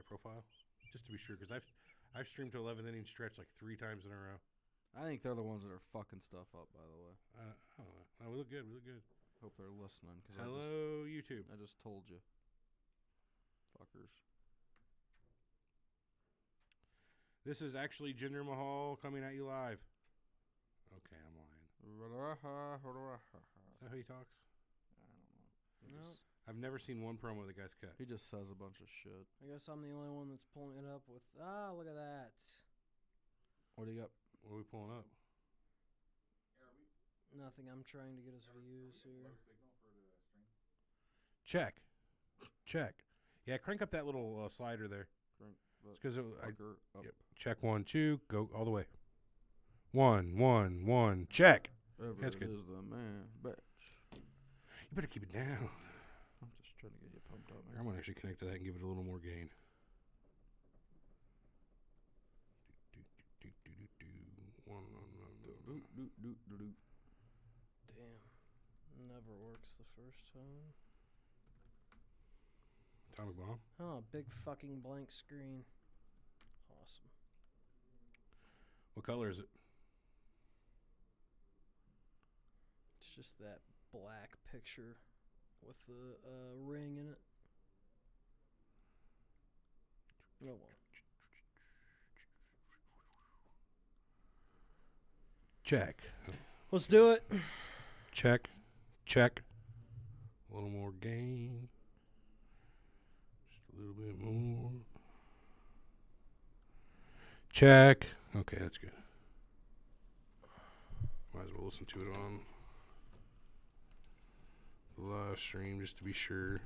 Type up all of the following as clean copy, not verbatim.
right profile, just to be sure, because I've streamed to 11 inning stretch like 3 times in a row. I think they're the ones that are fucking stuff up, by the way. I don't know. Oh, we look good. We look good. Hope they're listening. Hello, YouTube. I just told you. Fuckers. This is actually Jinder Mahal coming at you live. Okay, I'm lying. Is that how he talks? I don't know. Nope. I've never seen one promo the guy's cut. He just says a bunch of shit. I guess I'm the only one that's pulling it up with. Look at that. What do you got? What are we pulling up? Nothing. I'm trying to get us views here. Check. Yeah, crank up that little slider there. It's because yep. Check 1, 2, go all the way. 1, 1, 1. Check. That's good. Is the man, bitch. You better keep it down. I'm just trying to get you pumped up, man. I'm gonna actually connect to that and give it a little more gain. Damn. Never works the first time. Atomic bomb. Oh, big fucking blank screen. Awesome. What color is it? It's just that black picture with the ring in it. No one. Check. Let's do it. Check. A little more gain. Just a little bit more. Check. Okay, that's good. Might as well listen to it on the live stream just to be sure.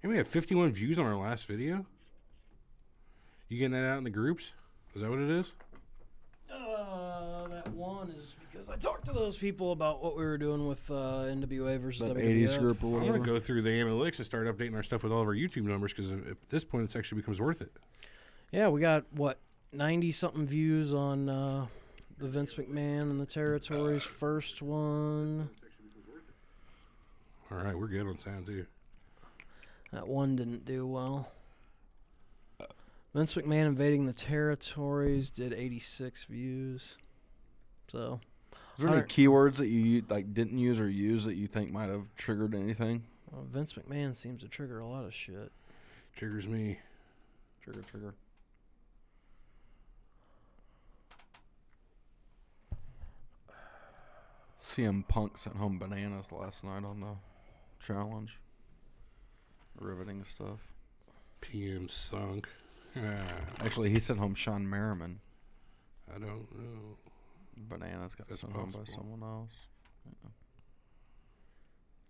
And we have 51 views on our last video. You getting that out in the groups? Is that what it is? That one is because I talked to those people about what we were doing with NWA versus that WWF. 80s group or I'm whatever. going to go through the analytics and start updating our stuff with all of our YouTube numbers because at this point it actually becomes worth it. Yeah, we got, 90-something views on the Vince McMahon and the Territories first one. All right, we're good on sound too. That one didn't do well. Vince McMahon invading the Territories did 86 views. So, is there any keywords that you didn't use or use that you think might have triggered anything? Well, Vince McMahon seems to trigger a lot of shit. Triggers me. Trigger. CM Punk sent home bananas last night on the challenge. Riveting stuff. PM sunk. Actually, he sent home Sean Merriman. I don't know. Bananas got sent home by someone else.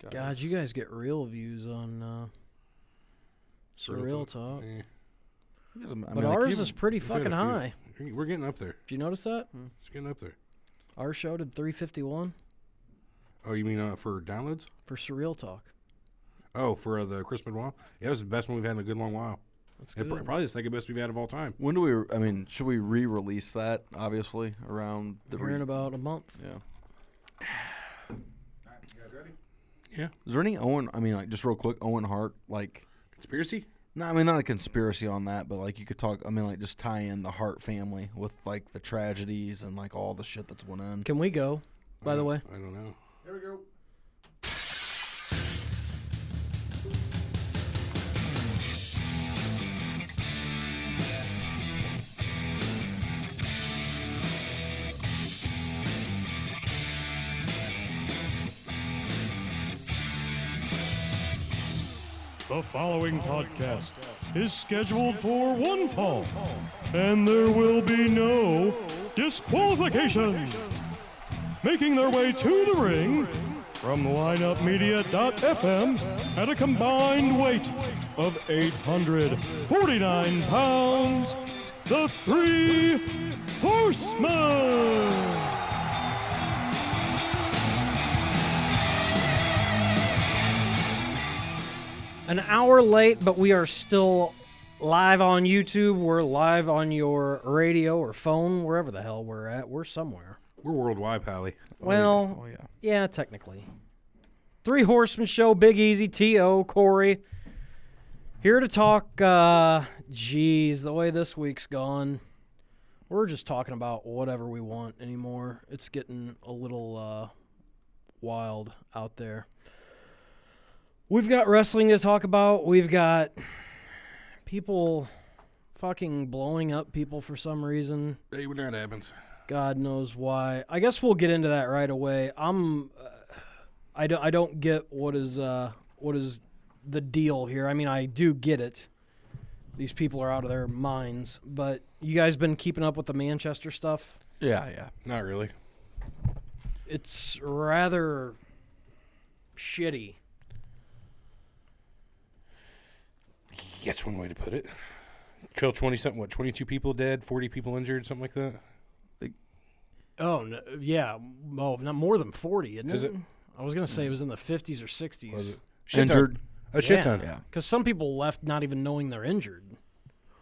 Yeah. God, you guys get real views on Surreal Talk. Yeah. But ours is pretty fucking high. We're getting up there. Did you notice that? It's getting up there. Our show did 351. Oh, you mean for downloads? For Surreal Talk. Oh, for the Chris Benoit? Yeah, it was the best one we've had in a good long while. That's good. Probably the second best we've had of all time. When do we, should we re-release that, obviously, around the... We're in about a month. Yeah. You guys ready? Yeah. Is there any just real quick, Owen Hart, Conspiracy? No, not a conspiracy on that, but, you could talk, just tie in the Hart family with, the tragedies and, all the shit that's went in. Can we go, by the way? I don't know. Here we go. The following podcast is scheduled for one fall, and there will be no disqualifications. Making their way to the ring from lineupmedia.fm at a combined weight of 849 pounds, the Three Horsemen. An hour late, but we are still live on YouTube. We're live on your radio or phone, wherever the hell we're at. We're somewhere. We're worldwide, Pally. Well, yeah, technically. Three Horsemen Show, Big Easy, T.O., Corey. Here to talk Jeez, the way this week's gone, we're just talking about whatever we want anymore. It's getting a little wild out there. We've got wrestling to talk about. We've got people fucking blowing up people for some reason. Hey, when that happens. God knows why. I guess we'll get into that right away. I don't get what is the deal here. I mean, I do get it. These people are out of their minds. But you guys been keeping up with the Manchester stuff? Yeah. Not really. It's rather shitty. That's one way to put it. Killed 20-something, 22 people dead, 40 people injured, something like that? Oh, no, yeah. Oh, not more than 40, isn't Is it? it? I was going to say it was in the 50s or 60s. Injured. A shit ton. Yeah. Because some people left not even knowing they're injured.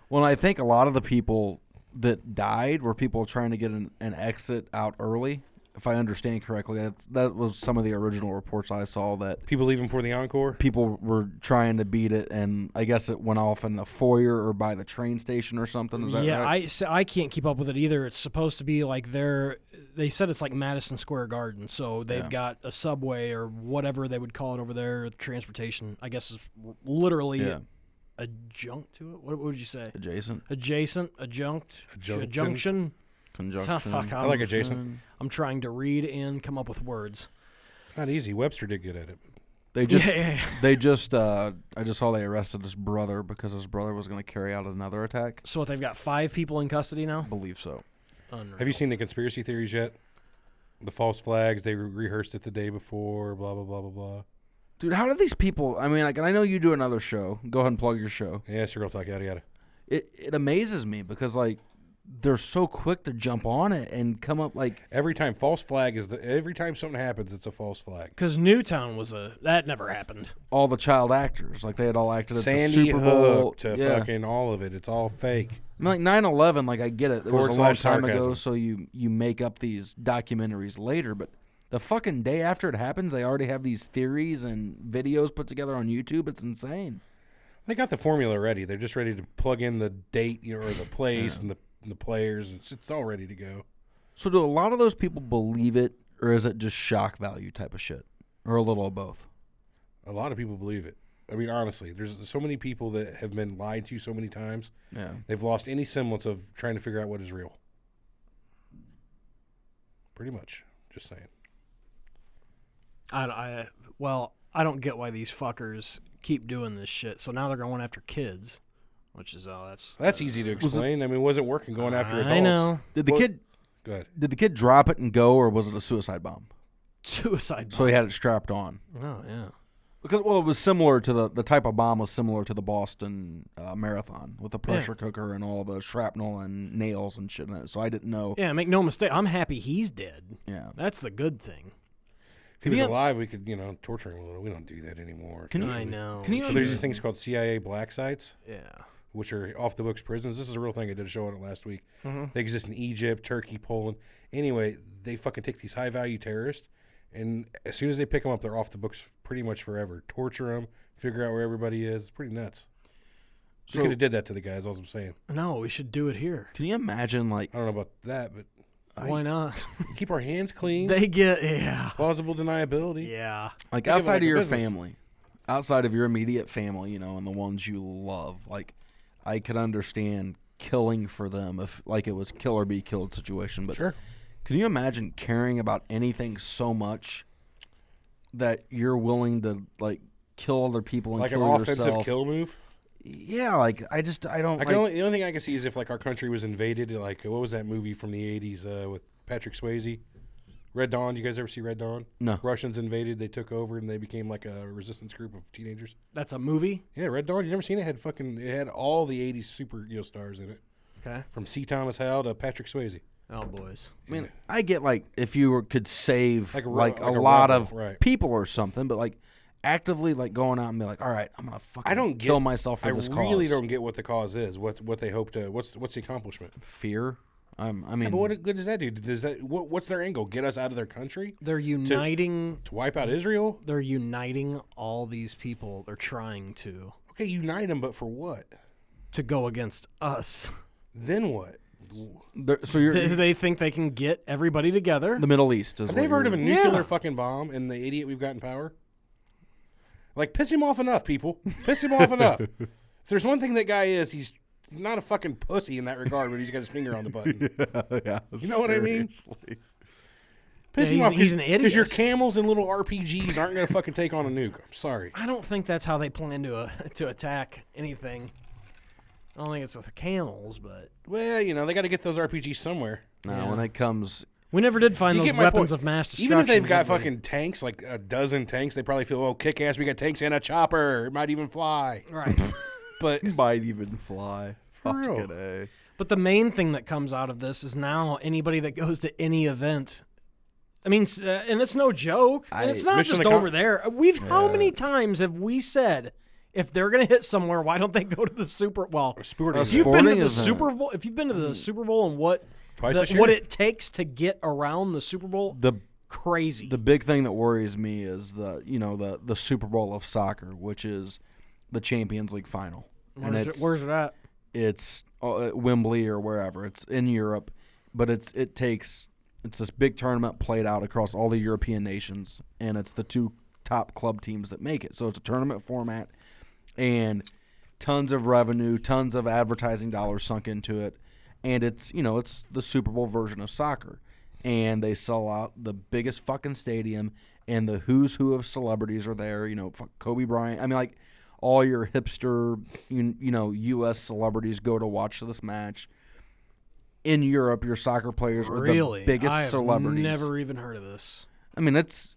Well, I think a lot of the people that died were people trying to get an exit out early. If I understand correctly, that was some of the original reports I saw, that People leaving for the encore? people were trying to beat it, and I guess it went off in the foyer or by the train station or something. Is that right? I can't keep up with it either. It's supposed to be like they said it's like Madison Square Garden, so they've got a subway or whatever they would call it over there, transportation. I guess is literally adjunct to it. What would you say? Adjacent. Adjunct, junction. Conjunction. I like adjacent. I'm trying to read and come up with words. It's not easy. Webster did get at it. They just, I just saw they arrested his brother because his brother was going to carry out another attack. So what, they've got 5 people in custody now? I believe so. Unreal. Have you seen the conspiracy theories yet? The false flags, they rehearsed it the day before, blah, blah, blah, blah, blah. Dude, how do these people, I mean, like, and I know you do another show. Go ahead and plug your show. Yeah, Serial Talk, yada, yada. It amazes me because, like, they're so quick to jump on it and come up like Every time every time something happens, it's a false flag. Because Newtown that never happened. all the child actors, like they had all acted at Sandy the Super Bowl. Hook to fucking all of it. It's all fake. I mean, like 9/11, like I get it. It was a long time ago, sarcasm. so you make up these documentaries later, but the fucking day after it happens, they already have these theories and videos put together on YouTube. It's insane. They got the formula ready. They're just ready to plug in the date or the place and the players. It's all ready to go. So do a lot of those people believe it, or is it just shock value type of shit, or a little of both? A lot of people believe it. I mean, honestly, there's so many people that have been lied to so many times. Yeah. They've lost any semblance of trying to figure out what is real. Pretty much. Just saying. I don't get why these fuckers keep doing this shit. So now they're going after kids, which is that's easy to explain. I mean, it wasn't working going after adults. I know. Did the kid? Go ahead. Did the kid drop it and go, or was it a suicide bomb? Suicide bomb. So he had it strapped on. Oh yeah. Because it was similar to the type of bomb was similar to the Boston Marathon with the pressure cooker and all the shrapnel and nails and shit in it. So I didn't know. Yeah, make no mistake. I'm happy he's dead. Yeah. That's the good thing. If he was alive, we could, torture him a little. We don't do that anymore. I know. There's these things called CIA black sites. Yeah. Which are off-the-books prisons. This is a real thing. I did a show on it last week. Mm-hmm. They exist in Egypt, Turkey, Poland. Anyway, they fucking take these high-value terrorists, and as soon as they pick them up, they're off the books pretty much forever. Torture them, figure out where everybody is. It's pretty nuts. So, we could have did that to the guys, all I'm saying. No, we should do it here. Can you imagine, like... I don't know about that, but... Why not? Keep our hands clean. They get, Plausible deniability. Yeah. Like, Think outside of your business. family, outside of your immediate family, and the ones you love, like... I could understand killing for them if, like, it was kill or be killed situation. But sure. Can you imagine caring about anything so much that you're willing to, like, kill other people and like kill an yourself? offensive kill move? Yeah, like, I don't... the only thing I can see is if, like, our country was invaded, like, what was that movie from the 80s with Patrick Swayze? Red Dawn. You guys ever see Red Dawn? No. Russians invaded. They took over, and they became like a resistance group of teenagers. That's a movie? Yeah, Red Dawn. You never seen it? It had all the 80s superhero stars in it. Okay. From C. Thomas Howell to Patrick Swayze. Oh, boys. I mean, I get, like, if you could save, like a lot rebel, of people or something, but, like, actively, like, going out and be like, all right, I'm going to fucking kill myself for this cause. I really don't get what the cause is, what they hope to, what's the accomplishment? Fear? I mean... Yeah, but what good does that do? What's their end goal? Get us out of their country? They're uniting... To wipe out Israel? They're uniting all these people. They're trying to. Okay, unite them, but for what? to go against us. Then what? They think they can get everybody together. The Middle East is. Have they heard of a nuclear fucking bomb and the idiot we've got in power? Like, piss him off enough, people. Piss him off enough. If there's one thing that guy is, he's not a fucking pussy in that regard when he's got his finger on the button. Yeah, you know what I mean? Piss him off. He's an idiot. Because your camels and little RPGs aren't going to fucking take on a nuke. I'm sorry. I don't think that's how they plan to attack anything. I don't think it's with the camels, but... Well, you know, they got to get those RPGs somewhere. No, when it comes... We never did find those weapons of mass destruction. Even if they've got fucking tanks, like a dozen tanks, they probably feel, oh, kick-ass, we got tanks and a chopper. It might even fly. Right. But might even fly. For real. Fucking A. But the main thing that comes out of this is now anybody that goes to any event... I mean, and it's no joke. And it's not just over there. How many times have we said... If they're going to hit somewhere, why don't they go to the Super Bowl? If you've been to the Super Bowl, and what it takes to get around the Super Bowl, crazy. The big thing that worries me is the Super Bowl of soccer, which is the Champions League final. Where's it at? It's Wembley or wherever. It's in Europe, but it's this big tournament played out across all the European nations, and it's the two top club teams that make it. So it's a tournament format. And tons of revenue, tons of advertising dollars sunk into it, and it's the Super Bowl version of soccer, and they sell out the biggest fucking stadium, and the who's who of celebrities are there. Kobe Bryant. I mean, like all your hipster, U.S. celebrities go to watch this match. In Europe, your soccer players are the biggest celebrities. I've never even heard of this. I mean, it's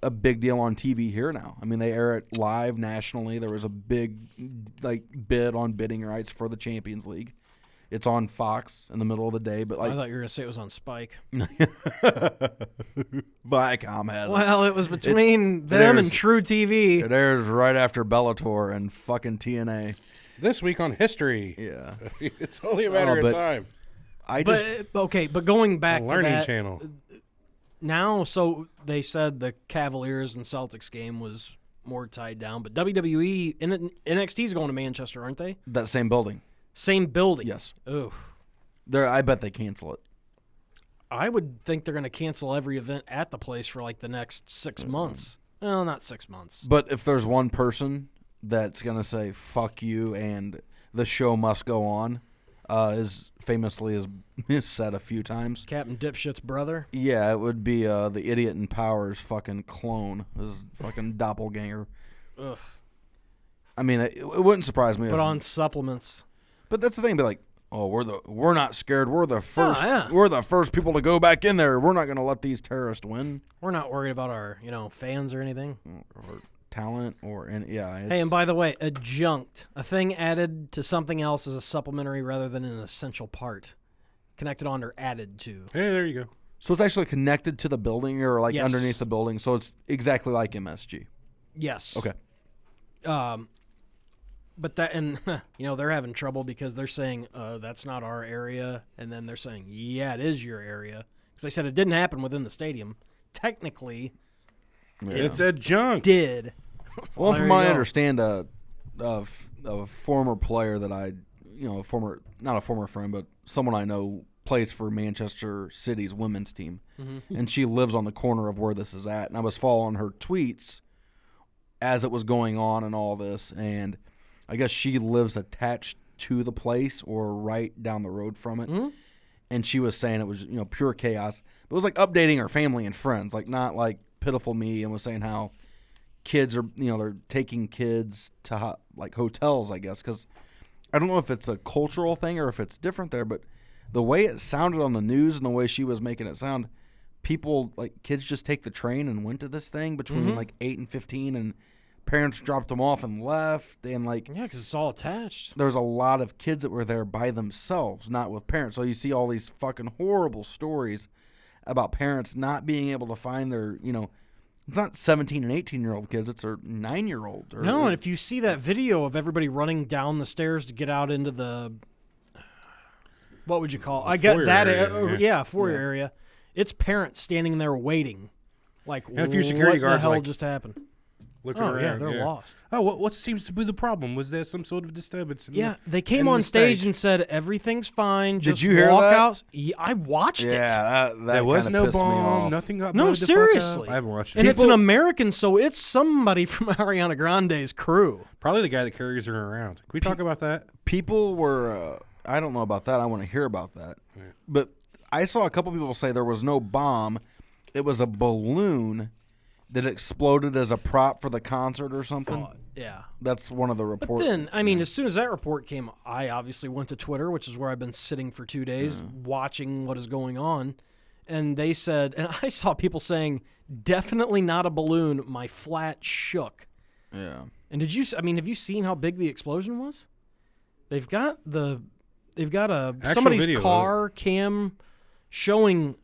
a big deal on TV here now. I mean, they air it live nationally. There was a big bid on bidding rights for the Champions League. It's on Fox in the middle of the day, but I thought you were gonna say it was on Spike. Viacom has it. Well, it was between them and True TV. It airs right after Bellator and fucking TNA. This week on history. Yeah, it's only a matter of time. But going back to Learning that, Channel. Now, so they said the Cavaliers and Celtics game was more tied down, but WWE NXT is going to Manchester, aren't they? That same building. Same building. Yes. Ooh. I bet they cancel it. I would think they're going to cancel every event at the place for like the next 6 months. Well, not 6 months. But if there's one person that's going to say fuck you and the show must go on, is said a few times. Captain Dipshit's brother? Yeah, it would be the Idiot in Power's fucking clone, his fucking doppelganger. Ugh. I mean, it wouldn't surprise me. But on supplements. But that's the thing, be like, oh, we're not scared. We're the first. Oh, yeah. We're the first people to go back in there. We're not going to let these terrorists win. We're not worried about our, fans or anything. Or talent Hey, and by the way, adjunct, a thing added to something else is a supplementary rather than an essential part. Connected on or added to. Hey, there you go. So it's actually connected to the building or Yes. underneath the building. So it's exactly like MSG. Yes. Okay. But that, and they're having trouble because they're saying that's not our area, and then they're saying, yeah, it is your area, because they said it didn't happen within the stadium. Technically, it's adjunct. Did. Well, from my understanding, a former player that not a former friend, but someone I know plays for Manchester City's women's team, and she lives on the corner of where this is at. And I was following her tweets as it was going on and all this, and I guess she lives attached to the place or right down the road from it. Mm-hmm. And she was saying it was pure chaos. But it was like updating her family and friends, like not like pitiful me, and was saying how kids are they're taking kids to like hotels, I guess, because I don't know if it's a cultural thing or if it's different there, but the way it sounded on the news and the way she was making it sound, kids just take the train and went to this thing between 8 and 15, and parents dropped them off and left, and because it's all attached. There's a lot of kids that were there by themselves, not with parents. So you see all these fucking horrible stories about parents not being able to find their it's not 17 and 18-year-old kids, it's their 9-year-old. No, and if you see that video of everybody running down the stairs to get out into the, what would you call it? I get that area. Foyer area. It's parents standing there waiting. Like, and a few security guards what the hell just happened? looking around. They're lost. Oh, what seems to be the problem? Was there some sort of disturbance? They came on stage and said everything's fine. Did just you hear walk that? out. Yeah, I watched it. Yeah, that there was kinda no pissed me bomb. off. Nothing got No, blown the fuck seriously. up. I haven't watched it. And it's an American, so it's somebody from Ariana Grande's crew. Probably the guy that carries her around. Can we talk about that? People were. I don't know about that. I want to hear about that. Yeah. But I saw a couple people say there was no bomb. It was a balloon that exploded as a prop for the concert or something. Yeah. That's one of the reports. But then, I mean, as soon as that report came, I obviously went to Twitter, which is where I've been sitting for 2 days watching what is going on. And they said, and I saw people saying, definitely not a balloon. My flat shook. Yeah. And have you seen how big the explosion was? They've got somebody's video, car cam showing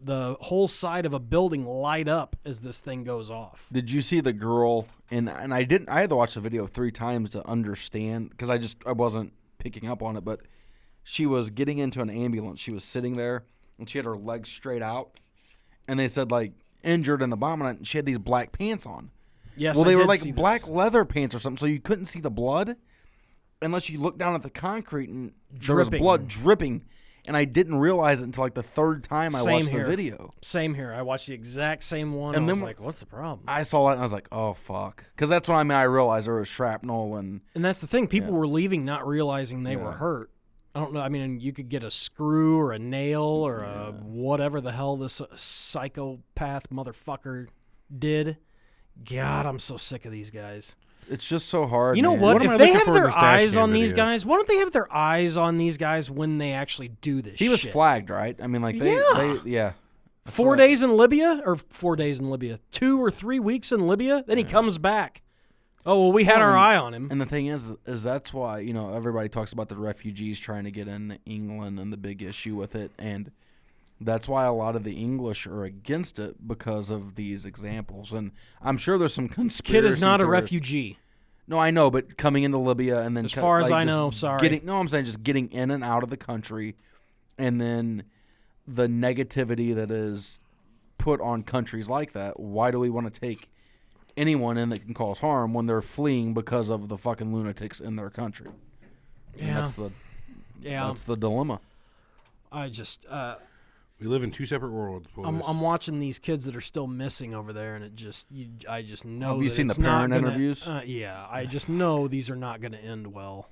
the whole side of a building light up as this thing goes off. Did you see the girl? And I didn't. I had to watch the video 3 times to understand because I wasn't picking up on it. But she was getting into an ambulance. She was sitting there and she had her legs straight out. And they said like injured in the bomb, and she had these black pants on. Yes, well, they I were did like see black this. leather pants or something, so you couldn't see the blood unless you looked down at the concrete and there was Dripping. blood dripping. And I didn't realize it until like the 3rd time I Same watched here. the video. Same here. I watched the exact same one. And I was then like, what's the problem? I saw that and I was like, oh, fuck. Because that's when I realized there was shrapnel and... And that's the thing. People were leaving not realizing they were hurt. I don't know. I mean, you could get a screw or a nail or a whatever the hell this psychopath motherfucker did. God, I'm so sick of these guys. It's just so hard. You know man. what? What am If I they looking have for in their this dash eyes cam on these video? guys, why don't they have their eyes on these guys when they actually do this He was shit? flagged, right? I mean, like, they... Yeah. That's 4 right. days in Libya? Or 4 days in Libya? 2 or 3 weeks in Libya? Then he comes back. Oh, well, we had our eye on him. And the thing is that's why, you know, everybody talks about the refugees trying to get in England and the big issue with it. And that's why a lot of the English are against it because of these examples. And I'm sure there's some conspiracy Kid is not a theorists. refugee. No, I know, but coming into Libya and then... As far as I just know, sorry. I'm saying just getting in and out of the country, and then the negativity that is put on countries like that. Why do we want to take anyone in that can cause harm when they're fleeing because of the fucking lunatics in their country? Yeah. That's the dilemma. I just... We live in 2 separate worlds, boys. I'm watching these kids that are still missing over there, and I just know. Have you that seen it's the parent not gonna- interviews? Yeah, I just know these are not going to end well,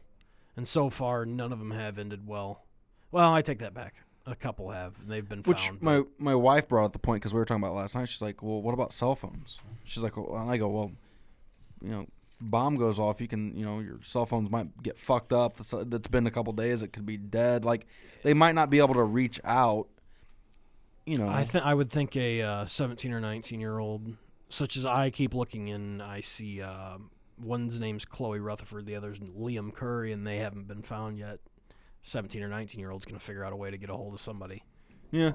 and so far none of them have ended well. Well, I take that back. A couple have, and they've been Which found. my wife brought up the point because we were talking about it last night. She's like, well, what about cell phones? She's like, well, and I go, well, you know, bomb goes off, you can, you know, your cell phones might get fucked up. That's been a couple days. It could be dead. Like, they might not be able to reach out. You know, I would think a 17 or 19-year-old, such as I keep looking in, I see one's name's Chloe Rutherford, the other's Liam Curry, and they haven't been found yet. 17 or 19-year-old's going to figure out a way to get a hold of somebody. Yeah,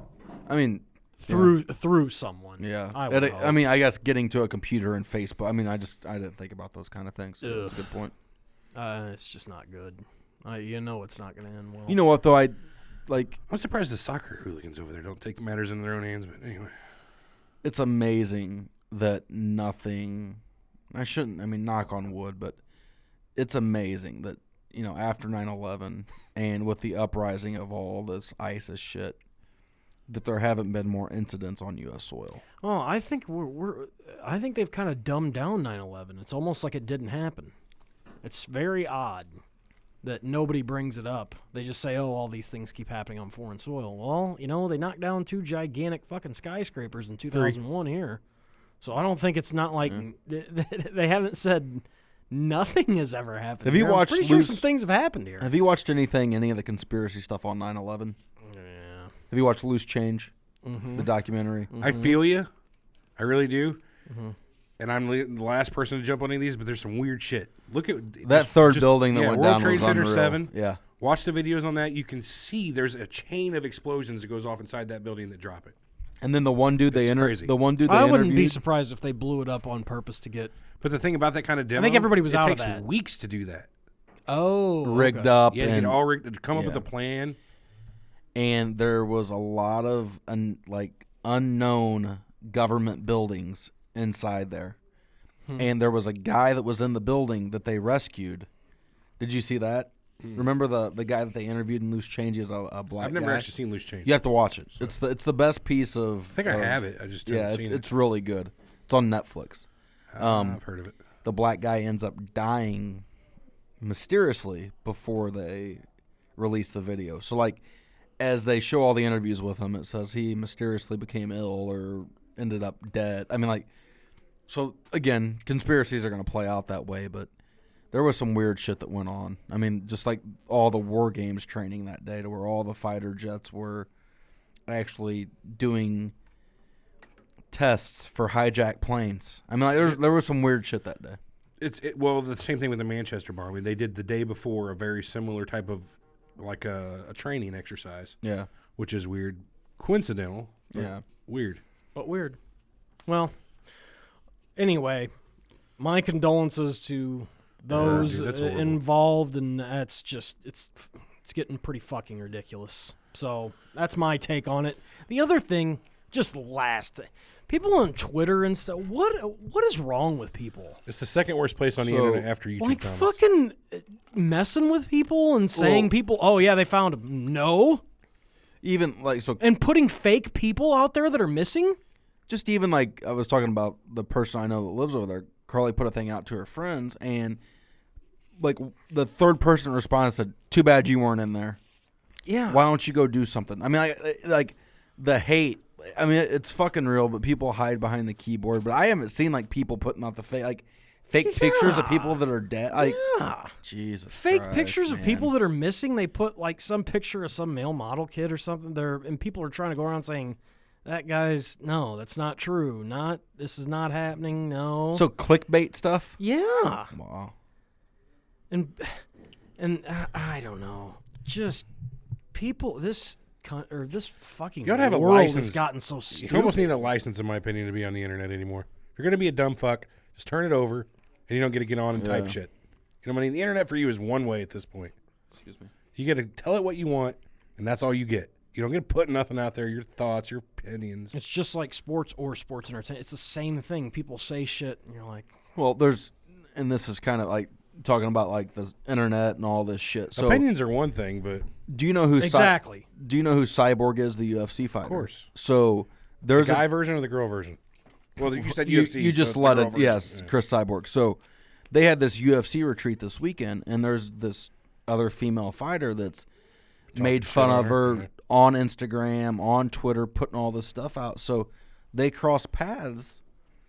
I mean, Through someone. yeah. I mean, I guess getting to a computer and Facebook. I mean, I didn't think about those kind of things. So that's a good point. It's just not good. You know it's not going to end well. You know what though? I'm surprised the soccer hooligans over there don't take matters into their own hands, but anyway. It's amazing that nothing. I mean, knock on wood, but it's amazing that, you know, after 9/11 and with the uprising of all this ISIS shit, that there haven't been more incidents on U.S. soil. Oh, I think I think they've kind of dumbed down 9/11. It's almost like it didn't happen. It's very odd that nobody brings it up. They just say, oh, all these things keep happening on foreign soil. Well, you know, they knocked down 2 gigantic fucking skyscrapers in 2001 here. So I don't think it's not like they haven't said nothing has ever happened. Have you here. watched I'm pretty sure some things have happened here. Have you watched any of the conspiracy stuff on 9/11? Yeah. Have you watched Loose Change, the documentary? I feel you. I really do. And I'm the last person to jump on any of these, but there's some weird shit. Look at That third building that went World down Trade was Center unreal. 7. Yeah. Watch the videos on that. You can see there's a chain of explosions that goes off inside that building that drop it. And then the one dude they crazy. interviewed. I wouldn't be surprised if they blew it up on purpose to get. But the thing about that kind of demo, everybody was out of it takes that. weeks to do that. Oh, rigged up. Yeah, to and get all rigged, to come up with a plan. And there was a lot of unknown government buildings inside there. and there was a guy that was in the building that they rescued. Did you see that? Remember the guy that they interviewed in Loose Change? Is a black guy? I've never actually seen Loose Change. You have to watch it. So. It's the best piece of. I think I have it. I just haven't seen it. It's really good. It's on Netflix. I've heard of it. The black guy ends up dying mysteriously before they release the video. So, like, as they show all the interviews with him, it says he mysteriously became ill or ended up dead. I mean, like, so, again, conspiracies are going to play out that way, but there was some weird shit that went on. I mean, just like all the War Games training that day to where all the fighter jets were actually doing tests for hijacked planes. I mean, like, there was some weird shit that day. Well, the same thing with the Manchester bombing. They did the day before a very similar type of, like a training exercise. Yeah. Which is weird. Coincidental. Yeah. Weird. But weird. Well, anyway, my condolences to those involved, and that's just it's getting pretty fucking ridiculous. So that's my take on it. The other thing, just last, people on Twitter and stuff. What is wrong with people? It's the second worst place on the internet after YouTube. Like comments. fucking messing with people and saying people, oh yeah, they found him. No. Even like so, and putting fake people out there that are missing. Just even like I was talking about the person I know that lives over there. Carly put a thing out to her friends, and like the third person responded said, "Too bad you weren't in there. Yeah. Why don't you go do something?" I mean, like the hate. I mean, it's fucking real, but people hide behind the keyboard. But I haven't seen like people putting out the fake pictures of people that are dead. Like, Jesus, fake Christ, pictures man. of people that are missing. They put like some picture of some male model kid or something there, and people are trying to go around saying, "That guy's no, that's not true. This is not happening. No." So clickbait stuff. Yeah. Wow. And I don't know. Just people. This fucking You gotta have a world license. has gotten so stupid. You almost need a license, in my opinion, to be on the internet anymore. If you're gonna be a dumb fuck, just turn it over, and you don't get to get on and type shit. You know what I mean? The internet for you is one way at this point. Excuse me. You got to tell it what you want, and that's all you get. You don't get to put nothing out there. Your thoughts, your opinions. It's just like sports or sports entertainment. It's the same thing. People say shit, and you're like, well, and this is kind of like talking about like the internet and all this shit. So opinions are one thing, but do you know who exactly? Do you know who Cyborg is, the UFC fighter? Of course. So there's the guy version or the girl version. Well, you said you, UFC. You just so let it. version. Yes, Yeah. Chris Cyborg. So they had this UFC retreat this weekend, and there's this other female fighter that's made fun of her on Instagram, on Twitter, putting all this stuff out. So they cross paths,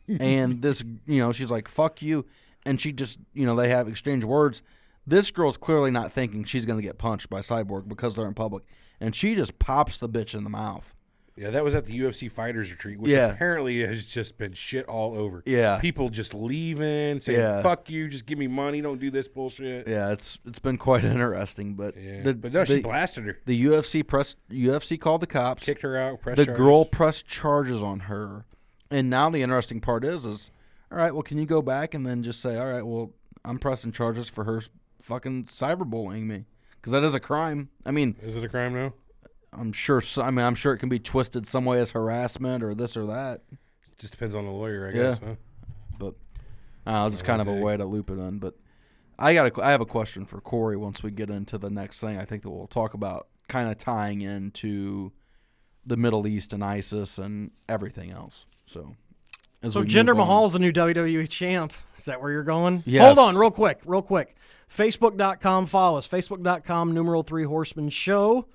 and this, she's like, "Fuck you," and she just, they have exchanged words. This girl's clearly not thinking she's going to get punched by Cyborg because they're in public, and she just pops the bitch in the mouth. Yeah, that was at the UFC Fighters Retreat, which apparently has just been shit all over. Yeah. People just leaving, saying, fuck you, just give me money, don't do this bullshit. Yeah, it's been quite interesting. But but no, she blasted her. The UFC called the cops. Kicked her out, pressed charges. The girl pressed charges on her. And now the interesting part is, all right, well, can you go back and then just say, all right, well, I'm pressing charges for her fucking cyberbullying me? Because that is a crime. I mean. Is it a crime now? I'm sure. I'm sure it can be twisted some way as harassment or this or that. It just depends on the lawyer, I guess. Huh? But just kind of a way to loop it in. But I have a question for Corey once we get into the next thing. I think that we'll talk about kind of tying into the Middle East and ISIS and everything else. So Jinder Mahal's the new WWE champ. Is that where you're going? Yes. Hold on, real quick. Facebook.com, follow us. Facebook.com, 3 Horsemen Show.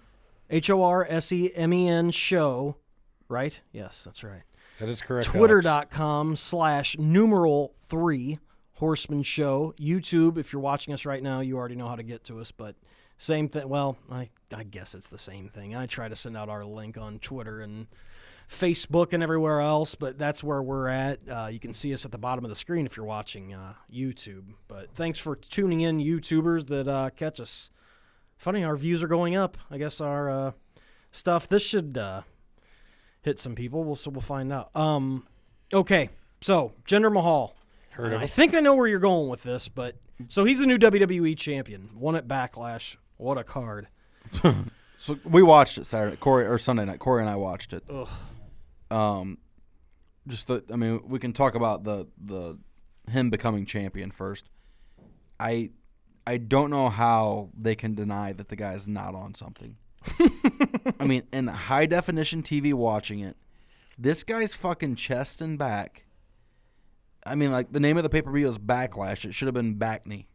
HORSEMEN show, right? Yes, that's right. That is correct. Twitter.com /3 Horsemen Show. YouTube, if you're watching us right now, you already know how to get to us, but same thing. Well, I guess it's the same thing. I try to send out our link on Twitter and Facebook and everywhere else, but that's where we're at. You can see us at the bottom of the screen if you're watching YouTube. But thanks for tuning in, YouTubers that catch us. Funny, our views are going up. I guess our stuff. This should hit some people. We'll find out. Okay, so Jinder Mahal. Heard of I it. think I know where you're going with this, but so he's the new WWE champion. Won at Backlash. What a card. So we watched it Sunday night. Corey and I watched it. Ugh. We can talk about him becoming champion first. I don't know how they can deny that the guy's not on something. I mean, in high definition TV watching it, this guy's fucking chest and back. I mean, like, the name of the pay-per-view is Backlash. It should have been Back Knee.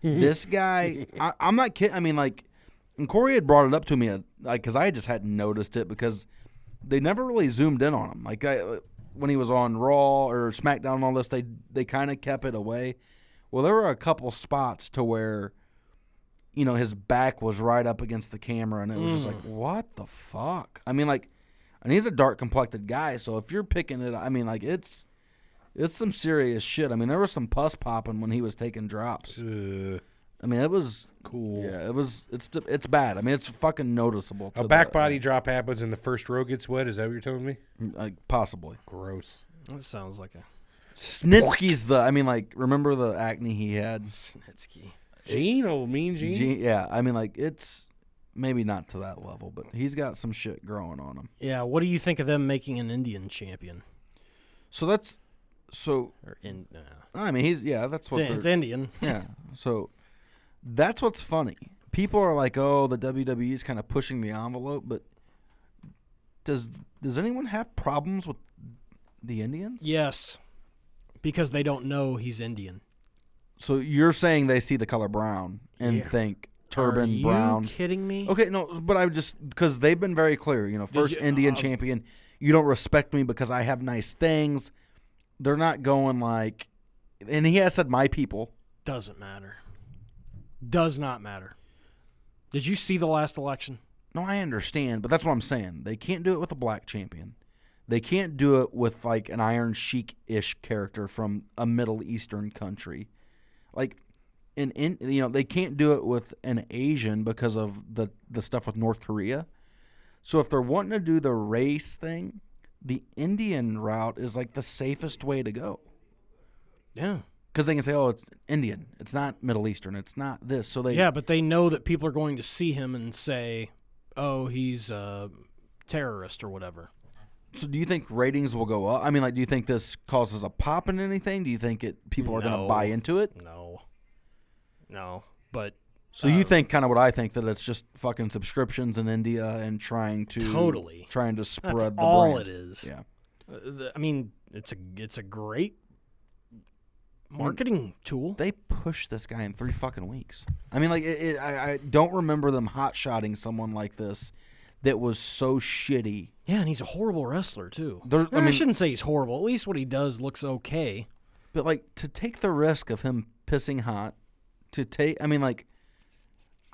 This guy, I'm not kidding. I mean, like, and Corey had brought it up to me, because I just hadn't noticed it because they never really zoomed in on him. Like, when he was on Raw or SmackDown and all this, they kind of kept it away. Well, there were a couple spots to where, you know, his back was right up against the camera, and it was just like, what the fuck? I mean, like, and he's a dark-complected guy, so if you're picking it, I mean, like, it's some serious shit. I mean, there was some pus popping when he was taking drops. I mean, it was cool. Yeah, it's bad. I mean, it's fucking noticeable. A back body drop happens and the first row gets wet. Is that what you're telling me? Possibly. Gross. That sounds like a Snitsky's I mean, like, remember the acne he had? Snitsky. Gene, old mean Gene. Yeah, I mean, like, it's maybe not to that level, but he's got some shit growing on him. Yeah, what do you think of them making an Indian champion? I mean, that's what it's Indian. Yeah, so that's what's funny. People are like, oh, the WWE is kind of pushing the envelope, but does anyone have problems with the Indians? Yes, because they don't know he's Indian. So you're saying they see the color brown and think turban brown? Are you kidding me? Okay, no, but I just because they've been very clear. You know, first Indian champion. You don't respect me because I have nice things. They're not going like, and he has said my people. Doesn't matter. Does not matter. Did you see the last election? No, I understand, but that's what I'm saying. They can't do it with a black champion. They can't do it with like an Iron Sheik-ish character from a Middle Eastern country. Like, they can't do it with an Asian because of the stuff with North Korea. So if they're wanting to do the race thing, the Indian route is like the safest way to go. Yeah. Because they can say, oh, it's Indian. It's not Middle Eastern. It's not this. So yeah, but they know that people are going to see him and say, oh, he's a terrorist or whatever. So do you think ratings will go up? I mean, like, do you think this causes a pop in anything? Do you think people are going to buy into it? No. But so you think kind of what I think, that it's just fucking subscriptions in India and trying to spread That's the brand. all it is. Yeah. I mean, it's a great marketing tool. They pushed this guy in 3 fucking weeks. I mean, like, I don't remember them hot-shotting someone like this that was so shitty. Yeah, and he's a horrible wrestler, too. I shouldn't say he's horrible. At least what he does looks okay. But, like, to take the risk of him pissing hot,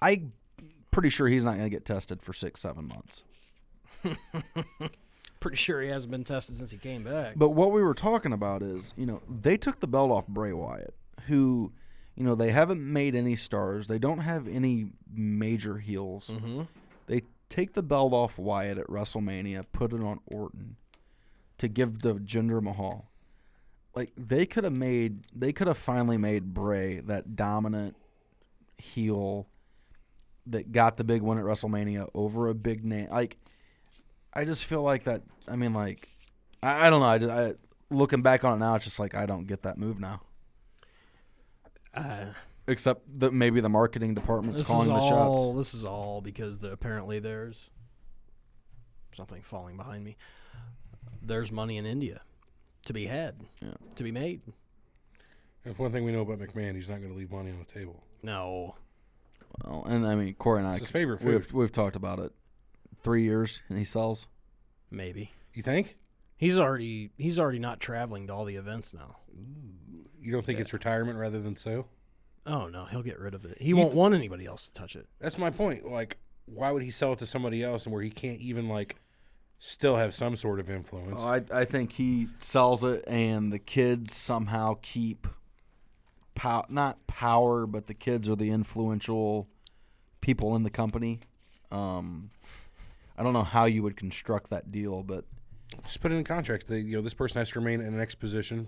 I'm pretty sure he's not going to get tested for 6-7 months. Pretty sure he hasn't been tested since he came back. But what we were talking about is, they took the belt off Bray Wyatt, who, they haven't made any stars. They don't have any major heels. Mm-hmm. They take the belt off Wyatt at WrestleMania, put it on Orton to give the Jinder Mahal. Like, they could have finally made Bray that dominant heel that got the big win at WrestleMania over a big name. Like, I just feel like that. I mean, like, I don't know. I looking back on it now, it's just like I don't get that move now. Except that maybe the marketing department's calling the shots. This is all because apparently there's something falling behind me. There's money in India to be had, to be made. If one thing we know about McMahon, he's not going to leave money on the table. No. Well, and I mean, Corey and I, it's his favorite food. We've talked about it. 3 years and he sells. Maybe. You think? He's already not traveling to all the events now. Ooh. You don't think it's retirement rather than sale? Oh no, he'll get rid of it. He won't want anybody else to touch it. That's my point. Like, why would he sell it to somebody else and where he can't even still have some sort of influence? Oh, I think he sells it and the kids somehow keep not power, but the kids are the influential people in the company. I don't know how you would construct that deal, but just put it in contract. This person has to remain in an X position.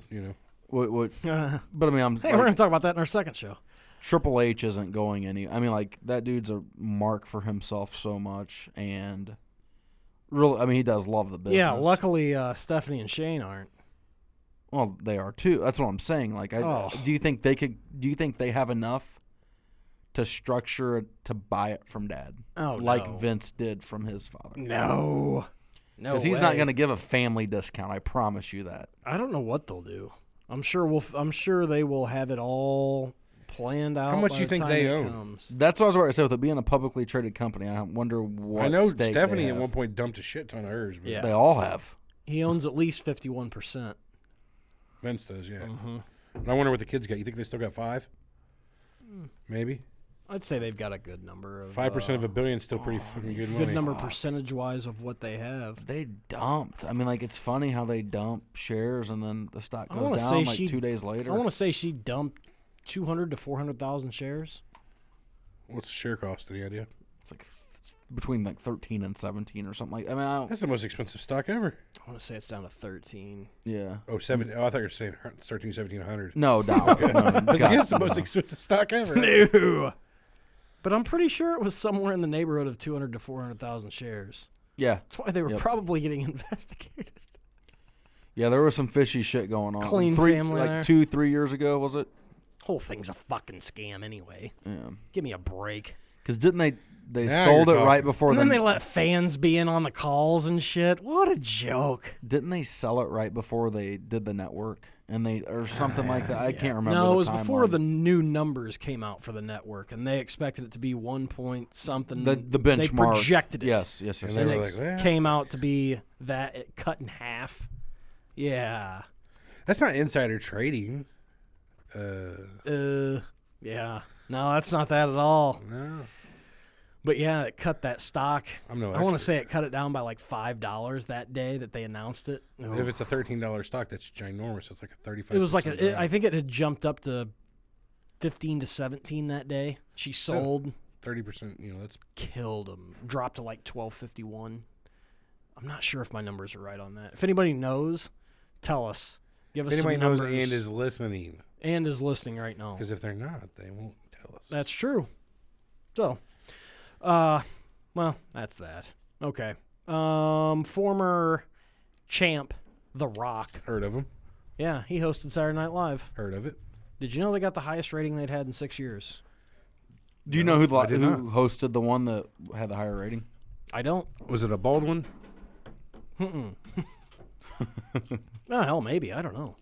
What? But I mean, we're gonna talk about that in our second show. Triple H isn't going any. I mean, like, that dude's a mark for himself so much, and really, I mean, he does love the business. Yeah, luckily Stephanie and Shane aren't. Well, they are too. That's what I'm saying. Like, do you think they could? Do you think they have enough to structure it to buy it from Dad? Like Vince did from his father. No, because he's not going to give a family discount. I promise you that. I don't know what they'll do. I'm sure they will have it all planned out. How much do you think they own? Comes. That's what I was about to say. With it being a publicly traded company, I wonder what. I know stake Stephanie they at have. one point dumped a shit ton of hers. But They all have. He owns at least 51%. Vince does, yeah. But I wonder what the kids got. You think they still got 5? Maybe. I'd say they've got a good number of 5% of $1 billion is still pretty fucking good money. Good number percentage-wise of what they have. They dumped. I mean, like, it's funny how they dump shares and then the stock goes down like 2 days later. I want to say she dumped 200 to 400,000 shares. What's the share cost? Any idea? It's between like 13 and 17 or something like. I mean, that's the most expensive stock ever. I want to say it's down to 13. Yeah. Oh, 7. Oh, I thought you were saying 13, 1700. No, down. Okay. It's the most expensive stock ever. No. But I'm pretty sure it was somewhere in the neighborhood of 200 to 400,000 shares. Yeah. That's why they were probably getting investigated. Yeah, there was some fishy shit going on. Clean family like there. 2-3 years ago, was it? Whole thing's a fucking scam anyway. Yeah. Give me a break. Because didn't they Now sold it you're right talking. before And then they let fans be in on the calls and shit. What a joke. Didn't they sell it right before they did the network? And they or something like that. I can't remember. No, the it was before timeline. the new numbers came out for the network, and they expected it to be 1 point something. the benchmark. They projected it. Yes. And And they were it like, well, came out to be that it cut in half. Yeah. that's not insider trading. Yeah. No, that's not that at all. No. But yeah, it cut that stock. I'm no I want to expert. say it cut it down by like $5 that day that they announced it. If it's a $13 stock, that's ginormous. It's like a 35%. It was like I think it had jumped up to 15 to 17 that day. She sold. 30%, that's Killed them. Dropped to like 12.51. I'm not sure if my numbers are right on that. If anybody knows, tell us. Give us if some anybody knows numbers. and is listening. And is listening right now. Because if they're not, they won't tell us. That's true. So, well, that's that. Okay. Former champ, The Rock. Heard of him. Yeah, he hosted Saturday Night Live. Heard of it. Did you know they got the highest rating they'd had in 6 years? Do you know who I did not. hosted the one that had the higher rating? I don't. Was it a bald one? Oh, hell, maybe. I don't know.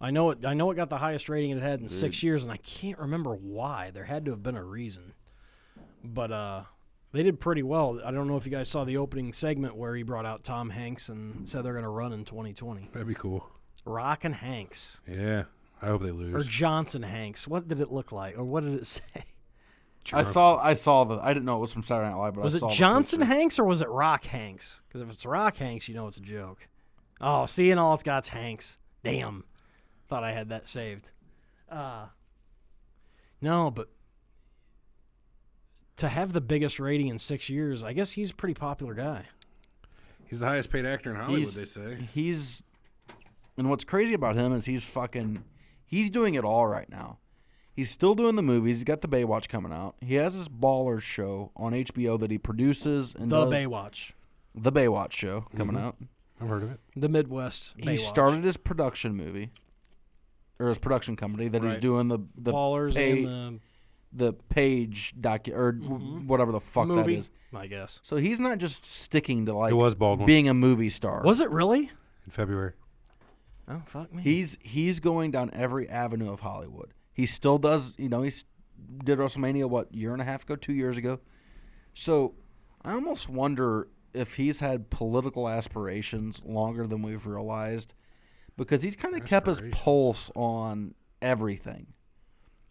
I know it got the highest rating it had in 6 years, and I can't remember why. There had to have been a reason. But they did pretty well. I don't know if you guys saw the opening segment where he brought out Tom Hanks and said they're going to run in 2020. That'd be cool. Rock and Hanks. Yeah. I hope they lose. Or Johnson Hanks. What did it look like? Or what did it say? I saw the. I didn't know it was from Saturday Night Live, but Was I it saw Johnson the picture. Hanks or was it Rock Hanks? Because if it's Rock Hanks, you know it's a joke. Oh, see, and all it's got's Hanks. Damn. Thought I had that saved. No, but to have the biggest rating in 6 years, I guess he's a pretty popular guy. He's the highest paid actor in Hollywood, they say. And what's crazy about him is he's doing it all right now. He's still doing the movies. He's got the Baywatch coming out. He has this Ballers show on HBO that he produces and The does. Baywatch. The Baywatch show coming out. I've heard of it. The Midwest Baywatch. He started his production movie, or his production company that he's Right. doing the Ballers and the Page whatever the fuck the movie, that is. I guess. So he's not just sticking to like It was Baldwin. being a movie star. Was it really? In February. Oh, fuck me. He's going down every avenue of Hollywood. He still does, he did WrestleMania, year and a half ago, 2 years ago. So I almost wonder if he's had political aspirations longer than we've realized, because he's kind of kept his pulse on everything.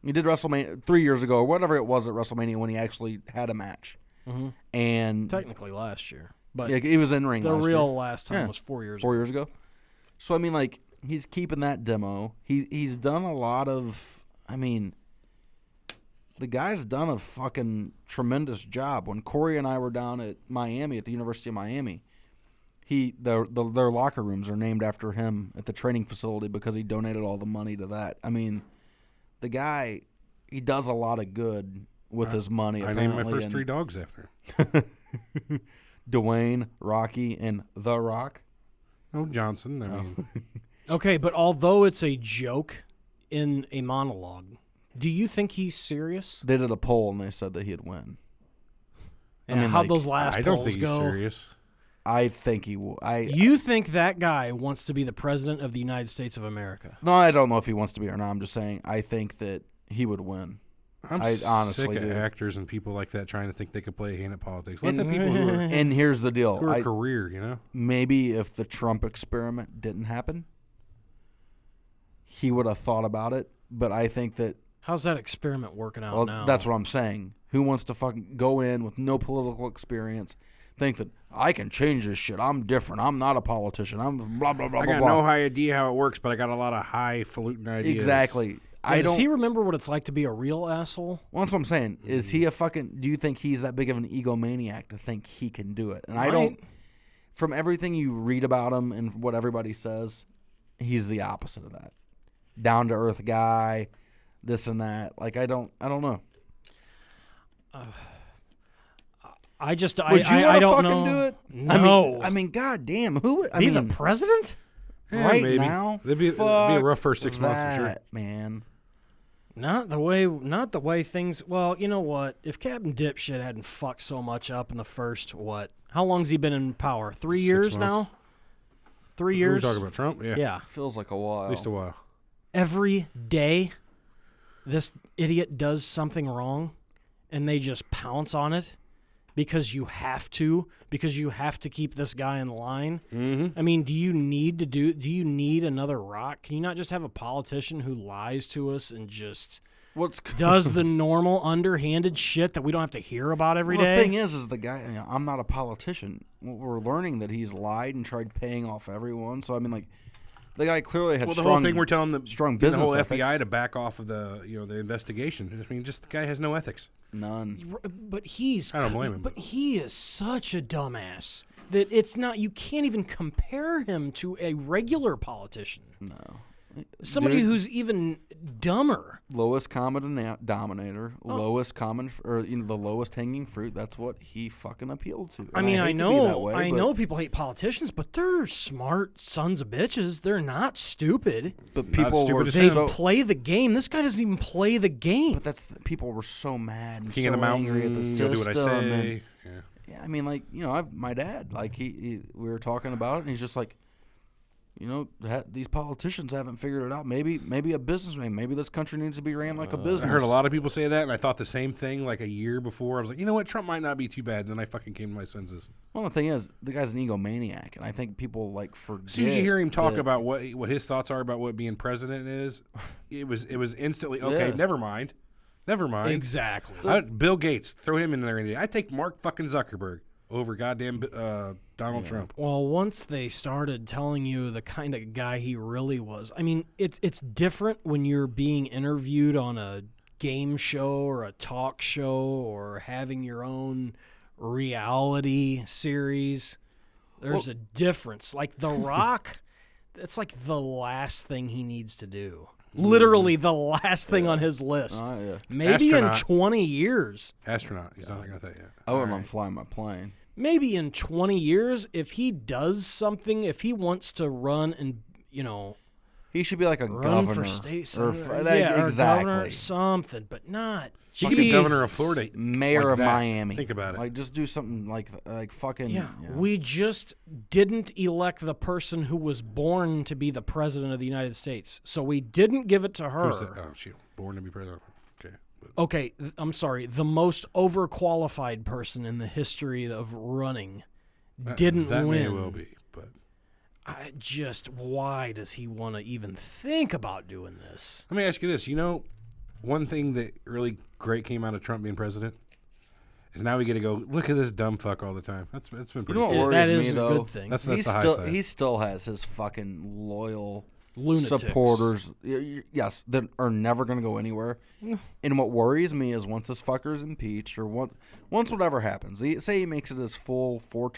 He did WrestleMania 3 years ago, or whatever it was at WrestleMania when he actually had a match. Mm-hmm. And Technically last year. But yeah, he was in ring the last real year. last time Yeah. was 4 years 4 ago. years ago. So, I mean, like, he's keeping that demo. He's done a lot of, the guy's done a fucking tremendous job. When Corey and I were down at Miami, at the University of Miami, their locker rooms are named after him at the training facility because he donated all the money to that. I mean, the guy, he does a lot of good with his money. I named my first 3 dogs after Dwayne, Rocky, and The Rock. him. Oh, Johnson. I mean, Okay, but although it's a joke in a monologue, do you think he's serious? They did a poll and they said that he'd win. And how'd those last I polls don't think go? he's serious. I think he will. You think that guy wants to be the president of the United States of America? No, I don't know if he wants to be or not. I'm just saying I think that he would win. I honestly sick of do. actors and people like that trying to think they could play a hand at politics. Let the people who are, And here's the deal. who are career, you know? Maybe if the Trump experiment didn't happen, he would have thought about it. But I think that... How's that experiment working out now? That's what I'm saying. Who wants to fucking go in with no political experience, think that I can change this shit, I'm different, I'm not a politician, I'm blah, blah, blah, I blah, got blah. no idea how it works, but I got a lot of highfalutin ideas. Exactly. Does he remember what it's like to be a real asshole? Well, that's what I'm saying. Is he a fucking... Do you think he's that big of an egomaniac to think he can do it? And I don't... From everything you read about him and what everybody says, he's the opposite of that. Down-to-earth guy, this and that. Like, I don't know. I just... Would you I don't fucking know. do it? No. I mean, goddamn. Who would... Be the president? Yeah, right maybe. now? It'd be a rough first 6 months, I'm sure. Man. Not the way things... Well, you know what? If Captain Dipshit hadn't fucked so much up in the first, what? How long's he been in power? 3 years now? 3 years? We're talking about Trump? Yeah. Yeah. Feels like a while. At least a while. Every day, this idiot does something wrong, and they just pounce on it because you have to keep this guy in line. Mm-hmm. I mean, do you need another Rock? Can you not just have a politician who lies to us and just does the normal underhanded shit that we don't have to hear about every day? The thing is the guy, I'm not a politician. We're learning that he's lied and tried paying off everyone. So, I mean, like, the guy clearly had the whole thing we're telling strong the business whole ethics. FBI to back off of the investigation. I mean, just the guy has no ethics. None. But I don't blame him. But he is such a dumbass that it's not. You can't even compare him to a regular politician. No. Somebody who's even dumber. Lowest common denominator, lowest common, or the lowest hanging fruit. That's what he fucking appealed to. I mean, I know people hate politicians, but they're smart sons of bitches. They're not stupid. But people were they play the game. This guy doesn't even play the game. But people were so mad and King so of the Mountain, angry at the system. Do what I say. Yeah, I mean, like, my dad, like, we were talking about it, and he's just like, these politicians haven't figured it out. Maybe a businessman. Maybe this country needs to be ran like a business. I heard a lot of people say that, and I thought the same thing like a year before. I was like, you know what, Trump might not be too bad. And then I fucking came to my senses. Well, the thing is, the guy's an egomaniac, and I think people forget. As soon as you hear him talk about what his thoughts are about what being president is, it was instantly okay. Yeah. Never mind. Exactly. Bill Gates, throw him in there. I take Mark fucking Zuckerberg over goddamn Donald Trump. Well, once they started telling you the kind of guy he really was, I mean, it's different when you're being interviewed on a game show or a talk show or having your own reality series. There's a difference. Like The Rock, that's like the last thing he needs to do. Literally the last thing on his list. Maybe Astronaut. in 20 years. Astronaut. He's not got that yet. I wouldn't want to fly my plane. Maybe in 20 years, if he does something, if he wants to run and, he should be like a run governor for state or senator, or exactly governor, something, but not. He could be governor of Florida, mayor of Miami. Think about it. Like, just do something like fucking. Yeah, we just didn't elect the person who was born to be the president of the United States, so we didn't give it to her. She born to be president. Okay. Okay, I'm sorry. The most overqualified person in the history of running didn't that win. May well be, but why does he want to even think about doing this? Let me ask you this. One thing that really great came out of Trump being president is now we get to go look at this dumb fuck all the time. That's been pretty. What cool. worries that is me a though? good thing. That's the high side. He still has his fucking loyal Lunatics. supporters. Yes, that are never going to go anywhere. And what worries me is once this fucker's impeached or once whatever happens, say he makes it his full 4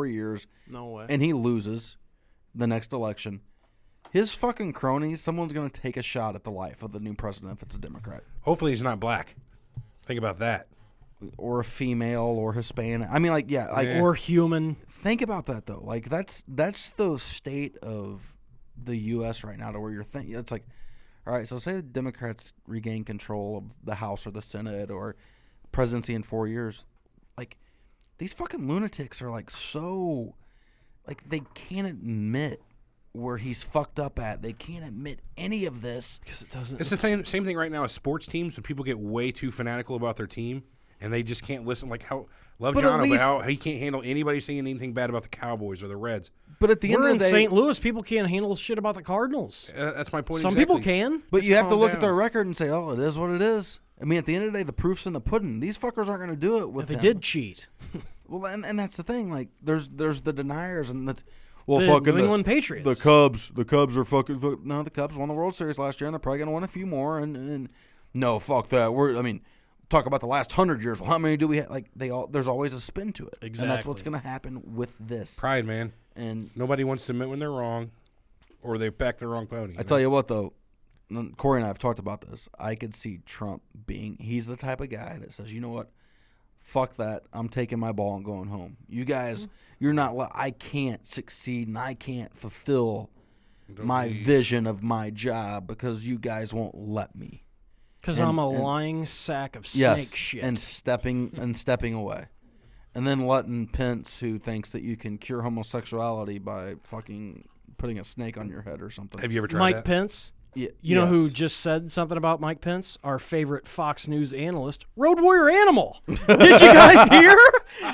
years. No way. And he loses the next election. His fucking cronies, someone's going to take a shot at the life of the new president if it's a Democrat. Hopefully he's not black. Think about that. Or a female or Hispanic. I mean, or human. Think about that, though. Like, that's the state of the U.S. right now to where you're thinking it's like, all right, so say the Democrats regain control of the House or the Senate or presidency in 4 years, like these fucking lunatics are like so, like they can't admit where he's fucked up at. They can't admit any of this because it doesn't. It's the same thing right now as sports teams when people get way too fanatical about their team and they just can't listen. Like how how he can't handle anybody saying anything bad about the Cowboys or the Reds. But at the end of the day, St. Louis, people can't handle shit about the Cardinals. That's my point. Some exactly. people can, but you have to look at their record and say, "Oh, it is what it is." I mean, at the end of the day, the proof's in the pudding. These fuckers aren't going to do it with. If they did cheat. Well, and that's the thing. Like, there's the deniers and the. Well, the New England Patriots. The Cubs are fucking. No, the Cubs won the World Series last year, and they're probably gonna win a few more. And no, fuck that. Talk about the last 100 years. Well, how many do we have? Like there's always a spin to it. Exactly. And that's what's gonna happen with this. Pride, man. And nobody wants to admit when they're wrong, or they back the wrong pony. I tell you what, though, Corey and I have talked about this. I could see Trump he's the type of guy that says, you know what? Fuck that. I'm taking my ball and going home. You guys, you're not. I can't succeed and I can't fulfill my vision of my job because you guys won't let me. Because I'm a lying sack of snake shit. And stepping away, and then letting Pence, who thinks that you can cure homosexuality by fucking putting a snake on your head or something. Have you ever tried Mike that? Pence? Yeah, you know who just said something about Mike Pence? Our favorite Fox News analyst, Road Warrior Animal. Did you guys hear?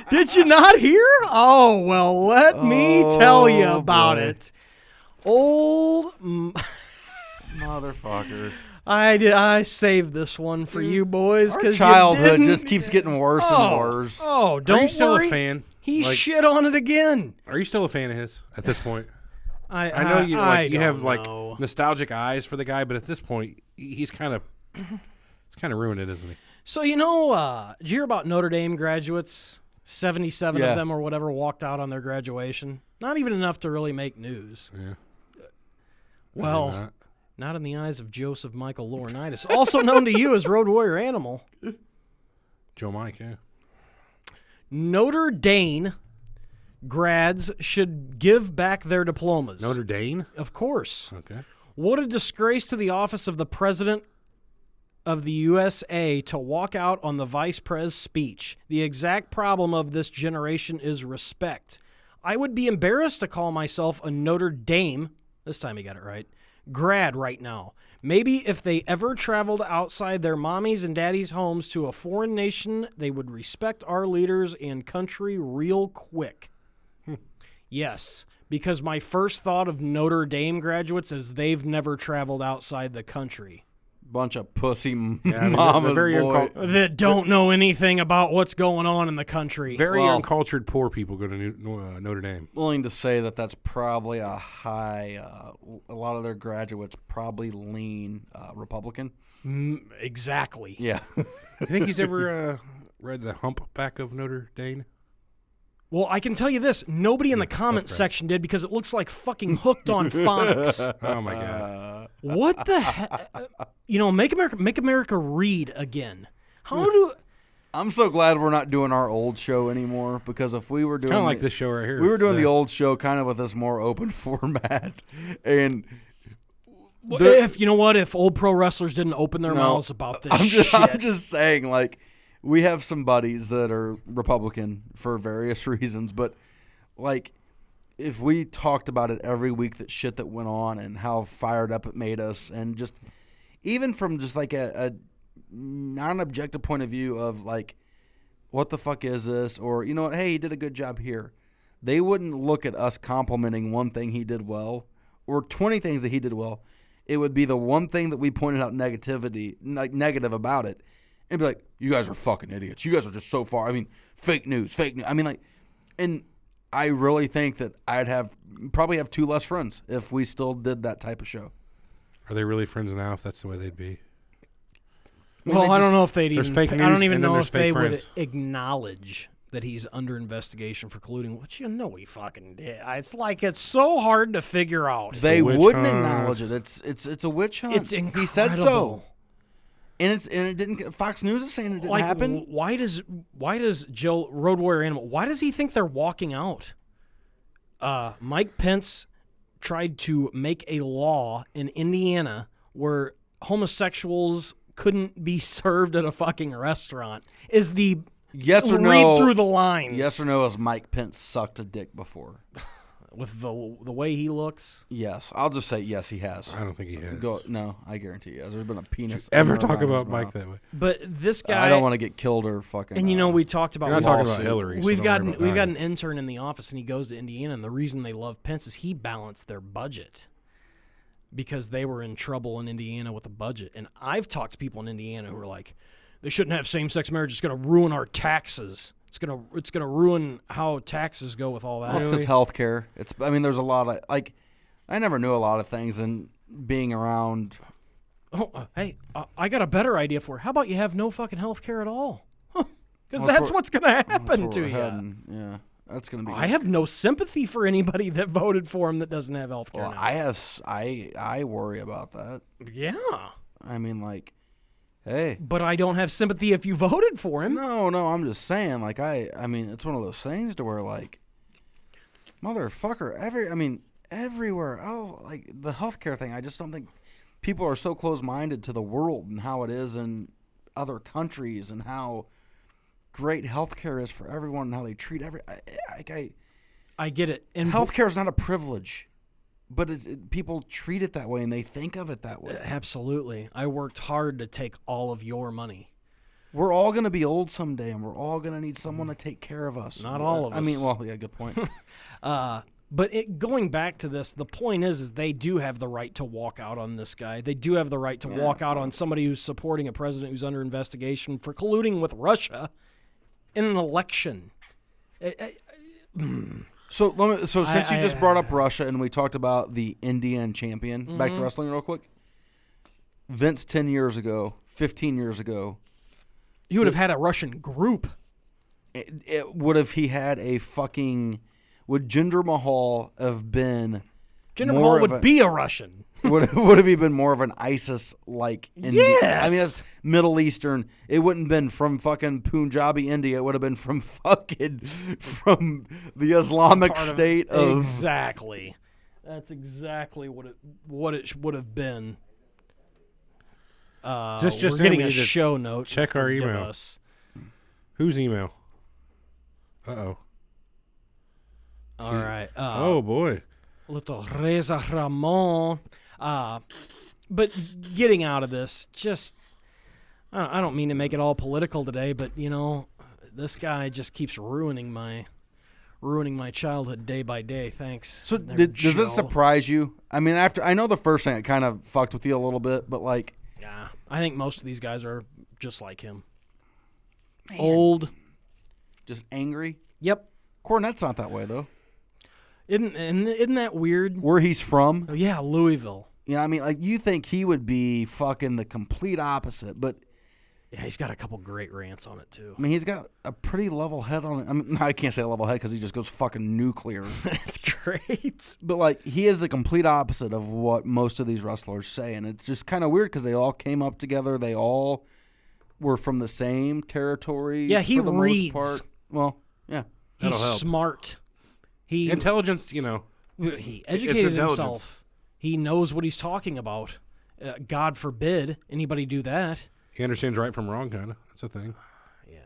Did you not hear? Oh, well, let me tell you about it. Old motherfucker. I saved this one for you boys because childhood just keeps getting worse and worse. Oh, don't worry. Are you still a fan? He shit on it again. Are you still a fan of his at this point? I know you you have know. nostalgic eyes for the guy, but at this point, he's kind of ruined it, isn't he? So did you hear about Notre Dame graduates? 77 of them or whatever walked out on their graduation. Not even enough to really make news. Yeah. Well, not in the eyes of Joseph Michael Laurinaitis, also known to you as Road Warrior Animal. Joe Mike, yeah. Notre Dame grads should give back their diplomas. Notre Dame? Of course. Okay. What a disgrace to the office of the President of the USA to walk out on the Vice Pres speech. The exact problem of this generation is respect. I would be embarrassed to call myself a Notre Dame, this time he got it right, grad right now. Maybe if they ever traveled outside their mommies and daddies' homes to a foreign nation, they would respect our leaders and country real quick. Yes, because my first thought of Notre Dame graduates is they've never traveled outside the country. Bunch of pussy mamas boy. That don't know anything about what's going on in the country. Very uncultured poor people go to Notre Dame. Willing to say that's probably a high, a lot of their graduates probably lean Republican. Exactly. Yeah. You think he's ever read The Humpback of Notre Dame? Well, I can tell you this. Nobody in the comment section did because it looks like fucking Hooked on phonics. Oh, my God. What the heck? Make America read again. I'm so glad we're not doing our old show anymore because if we were doing... Kind of like this show right here. We were doing the old show kind of with this more open format. And... if old pro wrestlers didn't open their mouths about this shit. I'm just saying, like... We have some buddies that are Republican for various reasons, but like if we talked about it every week, that shit that went on and how fired up it made us, and just even from just like a non-objective point of view of like, what the fuck is this? Or, you know what, hey, he did a good job here. They wouldn't look at us complimenting one thing he did well or 20 things that he did well. It would be the one thing that we pointed out negative about it. And be like, you guys are fucking idiots. You guys are just so far. I mean, fake news. I mean, like, and I really think that I'd probably have 2 less friends if we still did that type of show. Are they really friends now if that's the way they'd be? I don't know if they'd even. Fake news, I don't even know if they friends. would acknowledge that he's under investigation for colluding, which he fucking did. It's like it's so hard to figure out. They wouldn't acknowledge it. It's a witch hunt. It's incredible. He said so. And it didn't. Fox News is saying it didn't happen. Why does Joe Road Warrior Animal? Why does he think they're walking out? Mike Pence tried to make a law in Indiana where homosexuals couldn't be served at a fucking restaurant. Is the yes or read no? Through the lines. Yes or no? Has Mike Pence sucked a dick before? With the way he looks? Yes. I'll just say yes, he has. I don't think he has. No, I guarantee he has. There's been a penis. Ever talk about Mike that way? But this guy, I don't want to get killed or fucking. And we talked about. You're not talking about Hillary. We've got an intern in the office, and he goes to Indiana, and the reason they love Pence is he balanced their budget because they were in trouble in Indiana with a budget. And I've talked to people in Indiana who are like, they shouldn't have same-sex marriage. It's going to ruin our taxes. It's gonna ruin how taxes go with all that. Well, it's because healthcare. There's a lot of I never knew a lot of things, and being around. Oh, hey, I got a better idea for. How about you have no fucking healthcare at all? Because that's what's gonna happen to you. Yeah, that's gonna be. I have no sympathy for anybody that voted for him that doesn't have healthcare. Well, I worry about that. Yeah. Hey. But I don't have sympathy if you voted for him. No, I'm just saying, it's one of those things to where, motherfucker, everywhere else, the healthcare thing, I just don't think people are so close-minded to the world and how it is in other countries and how great healthcare is for everyone and how they treat I get it. And healthcare is not a privilege. But people treat it that way, and they think of it that way. Absolutely. I worked hard to take all of your money. We're all going to be old someday, and we're all going to need someone to take care of us. Not all of us. Good point. But going back to this, the point is they do have the right to walk out on this guy. They do have the right to walk out on somebody who's supporting a president who's under investigation for colluding with Russia in an election. So since you just brought up Russia and we talked about the Indian champion, back to wrestling real quick. Vince 10 years ago, 15 years ago. He would have had a Russian group. He had a fucking... Would Jinder Mahal have been... Jinder Mahal would be a Russian. would have he been more of an ISIS-like Indian? Yes! That's Middle Eastern. It wouldn't have been from fucking Punjabi, India. It would have been from the Islamic State of... Exactly. That's exactly what it would have been. Just we're getting a show note. Check our email. Whose email? Uh-oh. All right. Oh, boy. Little Reza Ramon. But getting out of this, I don't mean to make it all political today, but, this guy just keeps ruining my childhood day by day. Thanks. So does this surprise you? I know the first thing it kind of fucked with you a little bit, but yeah, I think most of these guys are just like him. Man. Old. Just angry? Yep. Cornette's not that way, though. Isn't that weird? Where he's from? Oh, yeah, Louisville. You think he would be fucking the complete opposite, but... Yeah, he's got a couple great rants on it, too. He's got a pretty level head on it. I can't say level head because he just goes fucking nuclear. That's great. But, he is the complete opposite of what most of these wrestlers say, and it's just kind of weird because they all came up together. They all were from the same territory. Yeah, he for the reads. Most part. Well, yeah. He's smart. Intelligence, He educated himself. He knows what he's talking about. God forbid anybody do that. He understands right from wrong, kind of. That's a thing. Yeah.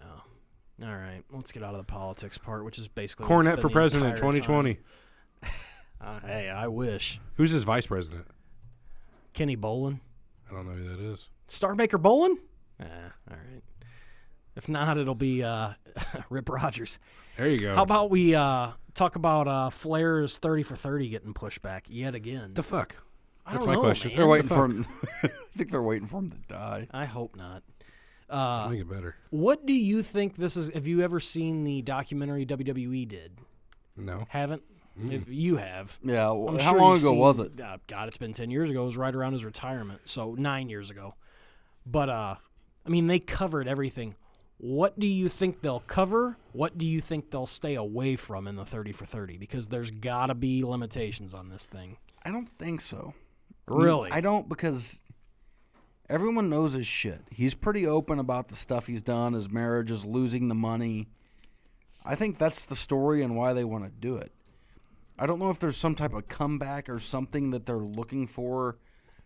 All right. Let's get out of the politics part, which is basically Cornette for president 2020. Hey, I wish. Who's his vice president? Kenny Bolin. I don't know who that is. Starmaker Bolin? All right. If not, it'll be Rip Rogers. There you go. How about we talk about Flair's 30 for 30 getting pushed back yet again? The fuck? That's my question. Man. They're waiting for him. I think they're waiting for him to die. I hope not. Make it better. What do you think this is? Have you ever seen the documentary WWE did? No. Haven't? You have. Yeah. How long ago was it? God, it's been 10 years ago. It was right around his retirement, so 9 years ago. But, they covered everything. What do you think they'll cover? What do you think they'll stay away from in the 30 for 30? Because there's got to be limitations on this thing. I don't think so. Really? I don't, because everyone knows his shit. He's pretty open about the stuff he's done, his marriage, his losing the money. I think that's the story and why they want to do it. I don't know if there's some type of comeback or something that they're looking for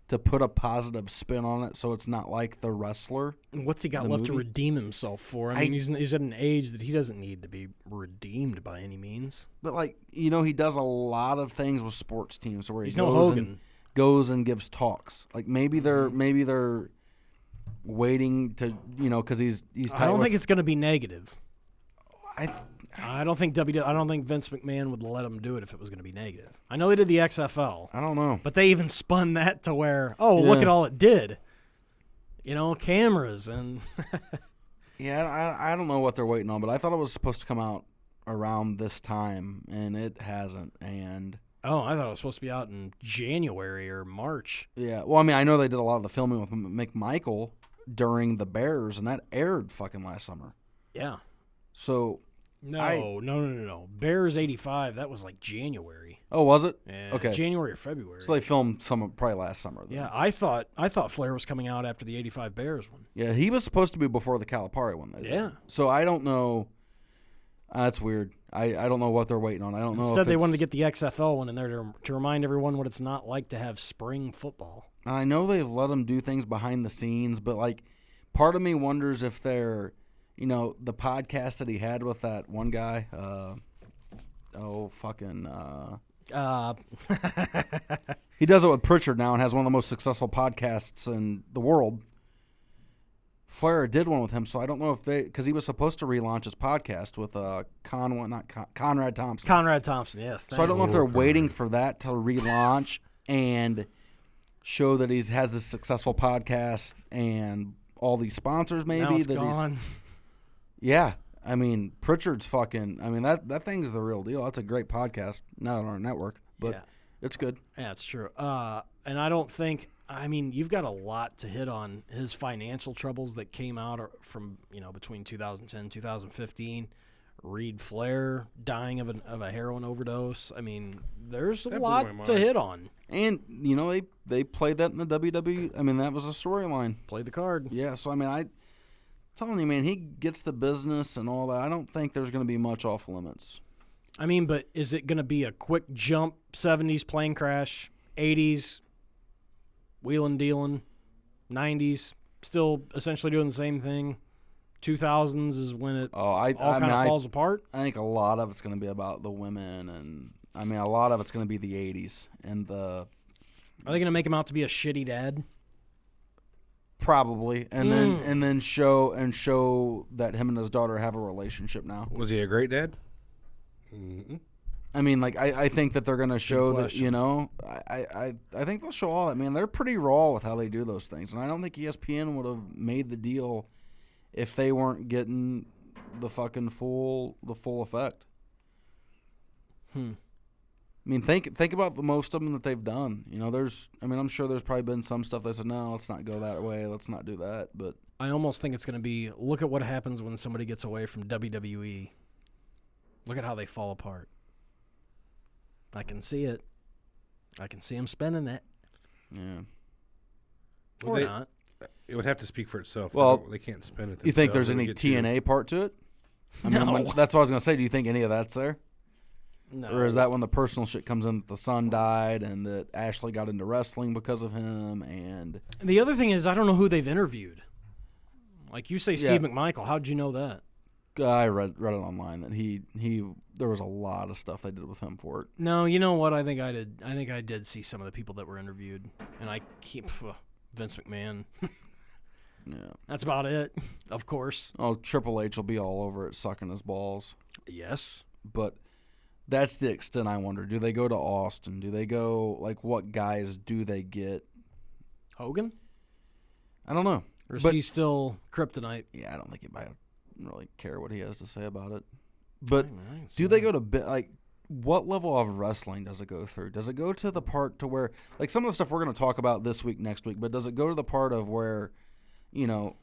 to put a positive spin on it, so it's not like The Wrestler. What's he got left to redeem himself for? I mean, he's at an age that he doesn't need to be redeemed by any means. But, like, you know, he does a lot of things with sports teams where he's no Hogan. Goes and gives talks. Like, maybe they're waiting to, you know, because he's I don't think it's going to be negative. I don't think Vince McMahon would let him do it if it was going to be negative. I know they did the XFL. I don't know. But they even spun that to where, look at all it did. You know, cameras and yeah, I don't know what they're waiting on, but I thought it was supposed to come out around this time, and it hasn't. And I thought it was supposed to be out in January or March. Yeah, well, I mean, I know they did a lot of the filming with McMichael during the Bears, and that aired fucking last summer. Yeah. So No. Bears 85, that was like January. Oh, was it? Yeah, okay. January or February. So they filmed some probably last summer. Then. Yeah, I thought Flair was coming out after the 85 Bears one. Yeah, he was supposed to be before the Calipari one. Yeah. So I don't know. That's weird. I don't know what they're waiting on. I don't know. Instead, they wanted to get the XFL one in there to remind everyone what it's not like to have spring football. I know they've let them do things behind the scenes, but like, part of me wonders if they're, you know, the podcast that he had with that one guy. He does it with Pritchard now and has one of the most successful podcasts in the world. Flair did one with him, so I don't know if because he was supposed to relaunch his podcast with Conrad Thompson. Conrad Thompson, yes. So I don't know if they're waiting for that to relaunch and show that he has this successful podcast and all these sponsors maybe. Now it's gone. Yeah. I mean, Pritchard's fucking, I mean, that thing's the real deal. That's a great podcast. Not on our network, but it's good. Yeah, it's true. And I don't think, I mean, you've got a lot to hit on his financial troubles that came out from, you know, between 2010 and 2015. Reed Flair dying of a heroin overdose. I mean, there's a lot to hit on. And, you know, they played that in the WWE. I mean, that was a storyline. Played the card. Yeah, so, I mean, I'm telling you, man, he gets the business and all that. I don't think there's going to be much off limits. I mean, but is it going to be a quick jump, 70s plane crash, 80s, wheeling dealing, 90s, still essentially doing the same thing? 2000s is when it all kind of falls apart? I think a lot of it's going to be about the women, and, I mean, a lot of it's going to be the 80s. And Are they going to make him out to be a shitty dad? Probably, and then show that him and his daughter have a relationship now. Was he a great dad? Mm-hmm. I mean, like I think that they're going to show that, you know, I think they'll show all that. Man, they're pretty raw with how they do those things, and I don't think ESPN would have made the deal if they weren't getting the fucking full effect. I mean, think about the most of them that they've done. You know, I'm sure there's probably been some stuff they said, no, let's not go that way, let's not do that. But I almost think it's going to be, look at what happens when somebody gets away from WWE. Look at how they fall apart. I can see it. I can see them spending it. Yeah. Or not. It would have to speak for itself. Well, they can't spend it themselves. You think there's any TNA part to it? I mean, that's what I was going to say. Do you think any of that's there? No. Or is that when the personal shit comes in that the son died and that Ashley got into wrestling because of him? And the other thing is, I don't know who they've interviewed. Like you say, Steve McMichael. How'd you know that? I read it online that he there was a lot of stuff they did with him for it. No, you know what? I think I did see some of the people that were interviewed, and I keep Vince McMahon. Yeah, that's about it. Of course. Oh, Triple H will be all over it, sucking his balls. Yes, but that's the extent. I wonder. Do they go to Austin? Do they go, like, what guys do they get? Hogan? I don't know. Or is he still kryptonite? Yeah, I don't think I really care what he has to say about it. But do they go to, like, what level of wrestling does it go through? Does it go to the part to where, like, some of the stuff we're going to talk about this week, next week, but does it go to the part of where, you know,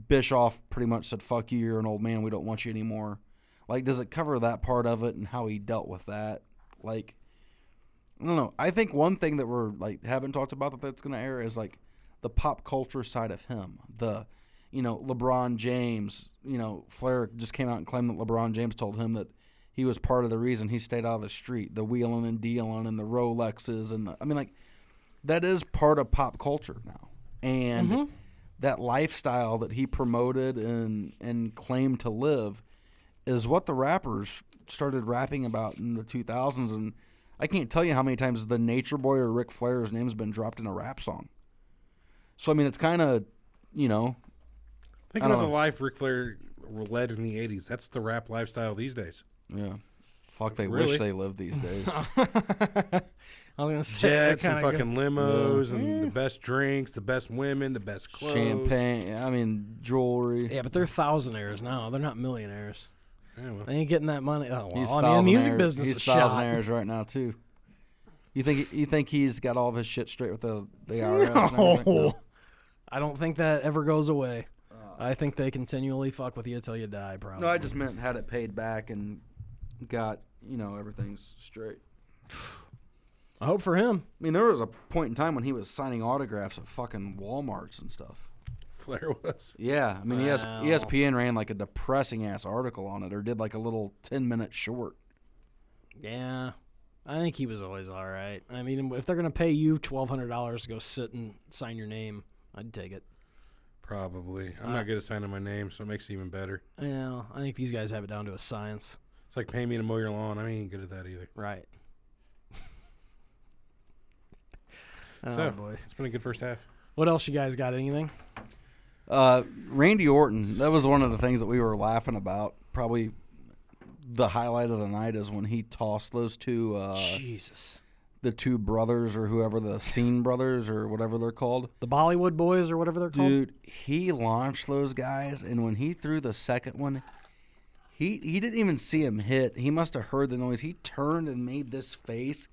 Bischoff pretty much said, fuck you, you're an old man, we don't want you anymore? Like, does it cover that part of it and how he dealt with that? Like, I don't know. I think one thing that we're, like, haven't talked about that's going to air is, like, the pop culture side of him. The, you know, LeBron James, you know, Flair just came out and claimed that LeBron James told him that he was part of the reason he stayed out of the street, the wheeling and dealing and the Rolexes. And that is part of pop culture now. And that lifestyle that he promoted and claimed to live is what the rappers started rapping about in the 2000s. And I can't tell you how many times the Nature Boy or Ric Flair's name's been dropped in a rap song. So, it's kind of, Think about the life Ric Flair led in the 80s. That's the rap lifestyle these days. Yeah. Fuck, they wish they lived these days. I was going to say. Jets and fucking limos and the best drinks, the best women, the best clothes. Champagne, jewelry. Yeah, but they're thousandaires now. They're not millionaires. Yeah, well. They ain't getting that money. Oh, He's well, the music business he's is shot. thousandaires right now, too. You think he's got all of his shit straight with the IRS and everything? No. I don't think that ever goes away. I think they continually fuck with you until you die, probably. No, I just meant had it paid back and got, everything's straight. I hope for him. There was a point in time when he was signing autographs at fucking Walmarts and stuff. Flair was? Yeah. ESPN ran like a depressing-ass article on it or did like a little 10-minute short. Yeah. I think he was always all right. If they're going to pay you $1,200 to go sit and sign your name, I'd take it. Probably. I'm not good at signing my name, so it makes it even better. Yeah, I think these guys have it down to a science. It's like paying me to mow your lawn. I ain't good at that either. Right. So, boy. It's been a good first half. What else you guys got? Anything? Randy Orton, that was one of the things that we were laughing about. Probably the highlight of the night is when he tossed those two Jesus. The two brothers or whoever, the Scene brothers or whatever they're called. The Bollywood boys or whatever they're called? Dude, he launched those guys, and when he threw the second one, he didn't even see him hit. He must have heard the noise. He turned and made this face.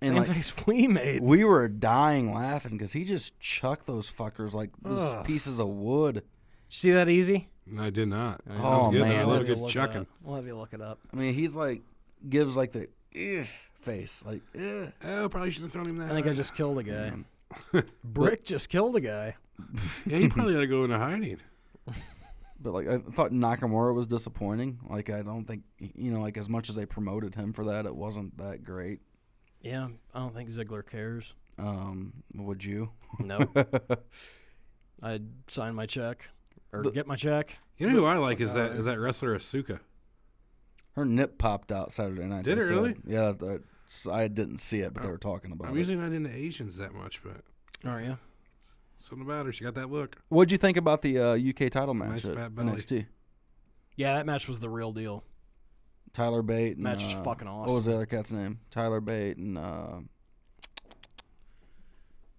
And same face we made. We were dying laughing because he just chucked those fuckers like those pieces of wood. See that easy? No, I did not. Oh, good, man. I love a good chucking. We'll have you look it up. He's like, gives like the face. Like, Oh, probably should have thrown him that. I think I just killed a guy. Brick just killed a guy. Yeah, he probably ought to go into hiding. But, like, I thought Nakamura was disappointing. Like, I don't think, like, as much as they promoted him for that, it wasn't that great. Yeah, I don't think Ziggler cares. Would you? No. I'd sign my check or get my check. You know who I like is that wrestler Asuka. Her nip popped out Saturday night. Did it really? Yeah, I didn't see it, but they were talking about it. I'm usually not into Asians that much, but Are you? something about her. She got that look. What'd you think about the UK title match Nice at fat belly. NXT? Yeah, that match was the real deal. Tyler Bate. And, Match was fucking awesome. What was the other cat's name? Tyler Bate and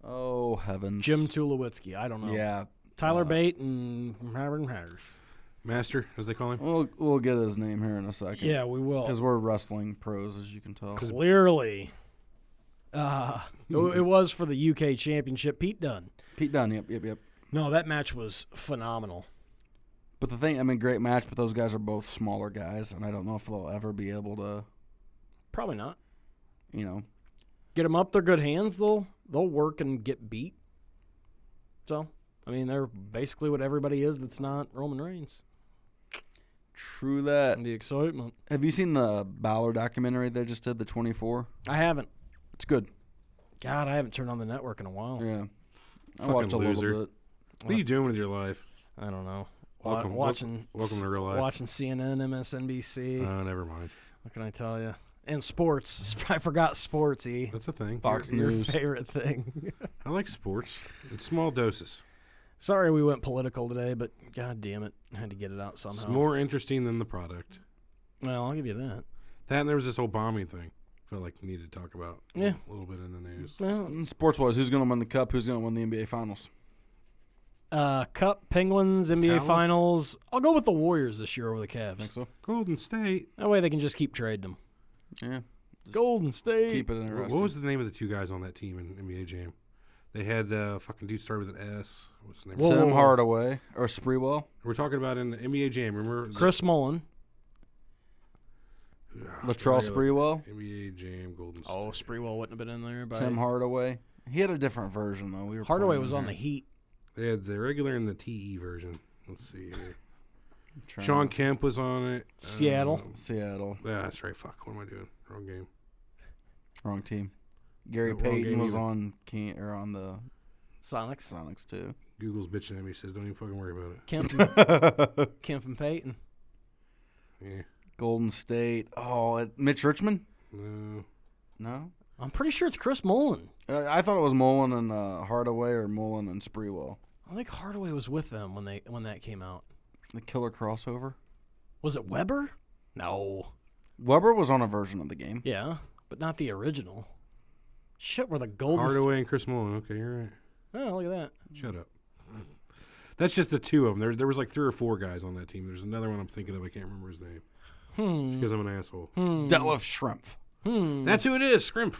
oh heavens, Jim Tulowitzki. I don't know. Yeah, Tyler Bate and Master, as they call him. We'll get his name here in a second. Yeah, we will. Because we're wrestling pros, as you can tell. Clearly. It was for the UK Championship. Pete Dunne. Pete Dunne, yep. No, that match was phenomenal. But the thing, great match, but those guys are both smaller guys, and I don't know if they'll ever be able to. Probably not. Get them up. They're good hands. They'll work and get beat. So, they're basically what everybody is that's not Roman Reigns. True that. And the excitement. Have you seen the Balor documentary they just did, the 24? I haven't. It's good. God, I haven't turned on the network in a while. Yeah. I Fucking watched a loser. little bit. What are you doing with your life? I don't know. Welcome to real life. Watching CNN, MSNBC. Oh, never mind. What can I tell you? And sports. I forgot sports, E. That's a thing. Fox Your News. favorite thing. I like sports. It's small doses. Sorry we went political today, but god damn it. I had to get it out somehow. It's more interesting than the product. Well, I'll give you that. That and there was this whole bombing thing. I felt like we needed to talk about Yeah. a little bit in the news. Well, Sports-wise, who's going to win the Cup? Who's going to win the NBA Finals? Cup, Penguins, NBA Towels? Finals. I'll go with the Warriors this year over the Cavs. Think so? Golden State. That way they can just keep trading them. Yeah. Golden State. Keep it interesting. What was the name of the two guys on that team in NBA Jam? They had fucking dude started with an S. What's his name? Whoa. Tim Hardaway or Spreewell? We're talking about in the NBA Jam. Remember? Chris Mullen. Latrell Sprewell? NBA Jam, Golden State. Oh, Spreewell wouldn't have been in there. Tim Hardaway. He had a different version, though. Hardaway was on the Heat. They had the regular and the TE version. Let's see here. Sean Kemp was on it. Seattle. Seattle. Yeah, that's right. Fuck. What am I doing? Wrong game. Wrong team. Gary No, wrong Payton game was either. on the Sonics. Sonics too. Google's bitching at me. Says don't even fucking worry about it. Kemp and Payton. Yeah. Golden State. Oh, Mitch Richmond? No. No? I'm pretty sure it's Chris Mullen. I thought it was Mullen and Hardaway or Mullen and Sprewell. I think Hardaway was with them when that came out. The killer crossover. Was it Weber? No. Weber was on a version of the game. Yeah, but not the original. Shit, we're the Golden Hardaway and Chris Mullen. Okay, you're right. Oh, look at that. Shut up. That's just the two of them. There was like 3 or 4 guys on that team. There's another one I'm thinking of. I can't remember his name. Because I'm an asshole. Detlef Schrempf. That's who it is. Scrimp.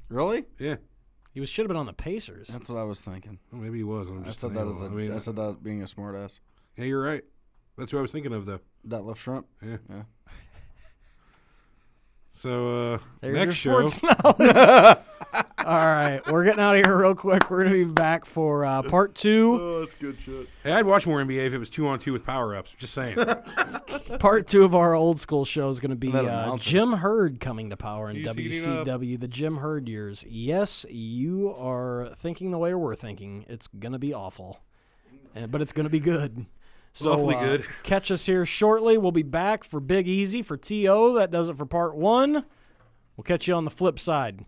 Really? Yeah. He should have been on the Pacers. That's what I was thinking. Well, maybe he was. I'm I just said an that as a-hole. I said that being a smart ass. Yeah, you're right. That's who I was thinking of, though. Detlef Schrempf. Yeah. Yeah. So, There's next your show. sports knowledge. All right, we're getting out of here real quick. We're going to be back for part 2. Oh, that's good shit. Hey, I'd watch more NBA if it was 2-on-2 with power-ups. Just saying. Part 2 of our old school show is going to be That announcer. Jim Herd coming to power in You seating up? WCW, the Jim Herd years. Yes, you are thinking the way we're thinking. It's going to be awful, but it's going to be good. So Awfully good. Catch us here shortly. We'll be back for Big Easy for TO. That does it for part 1. We'll catch you on the flip side.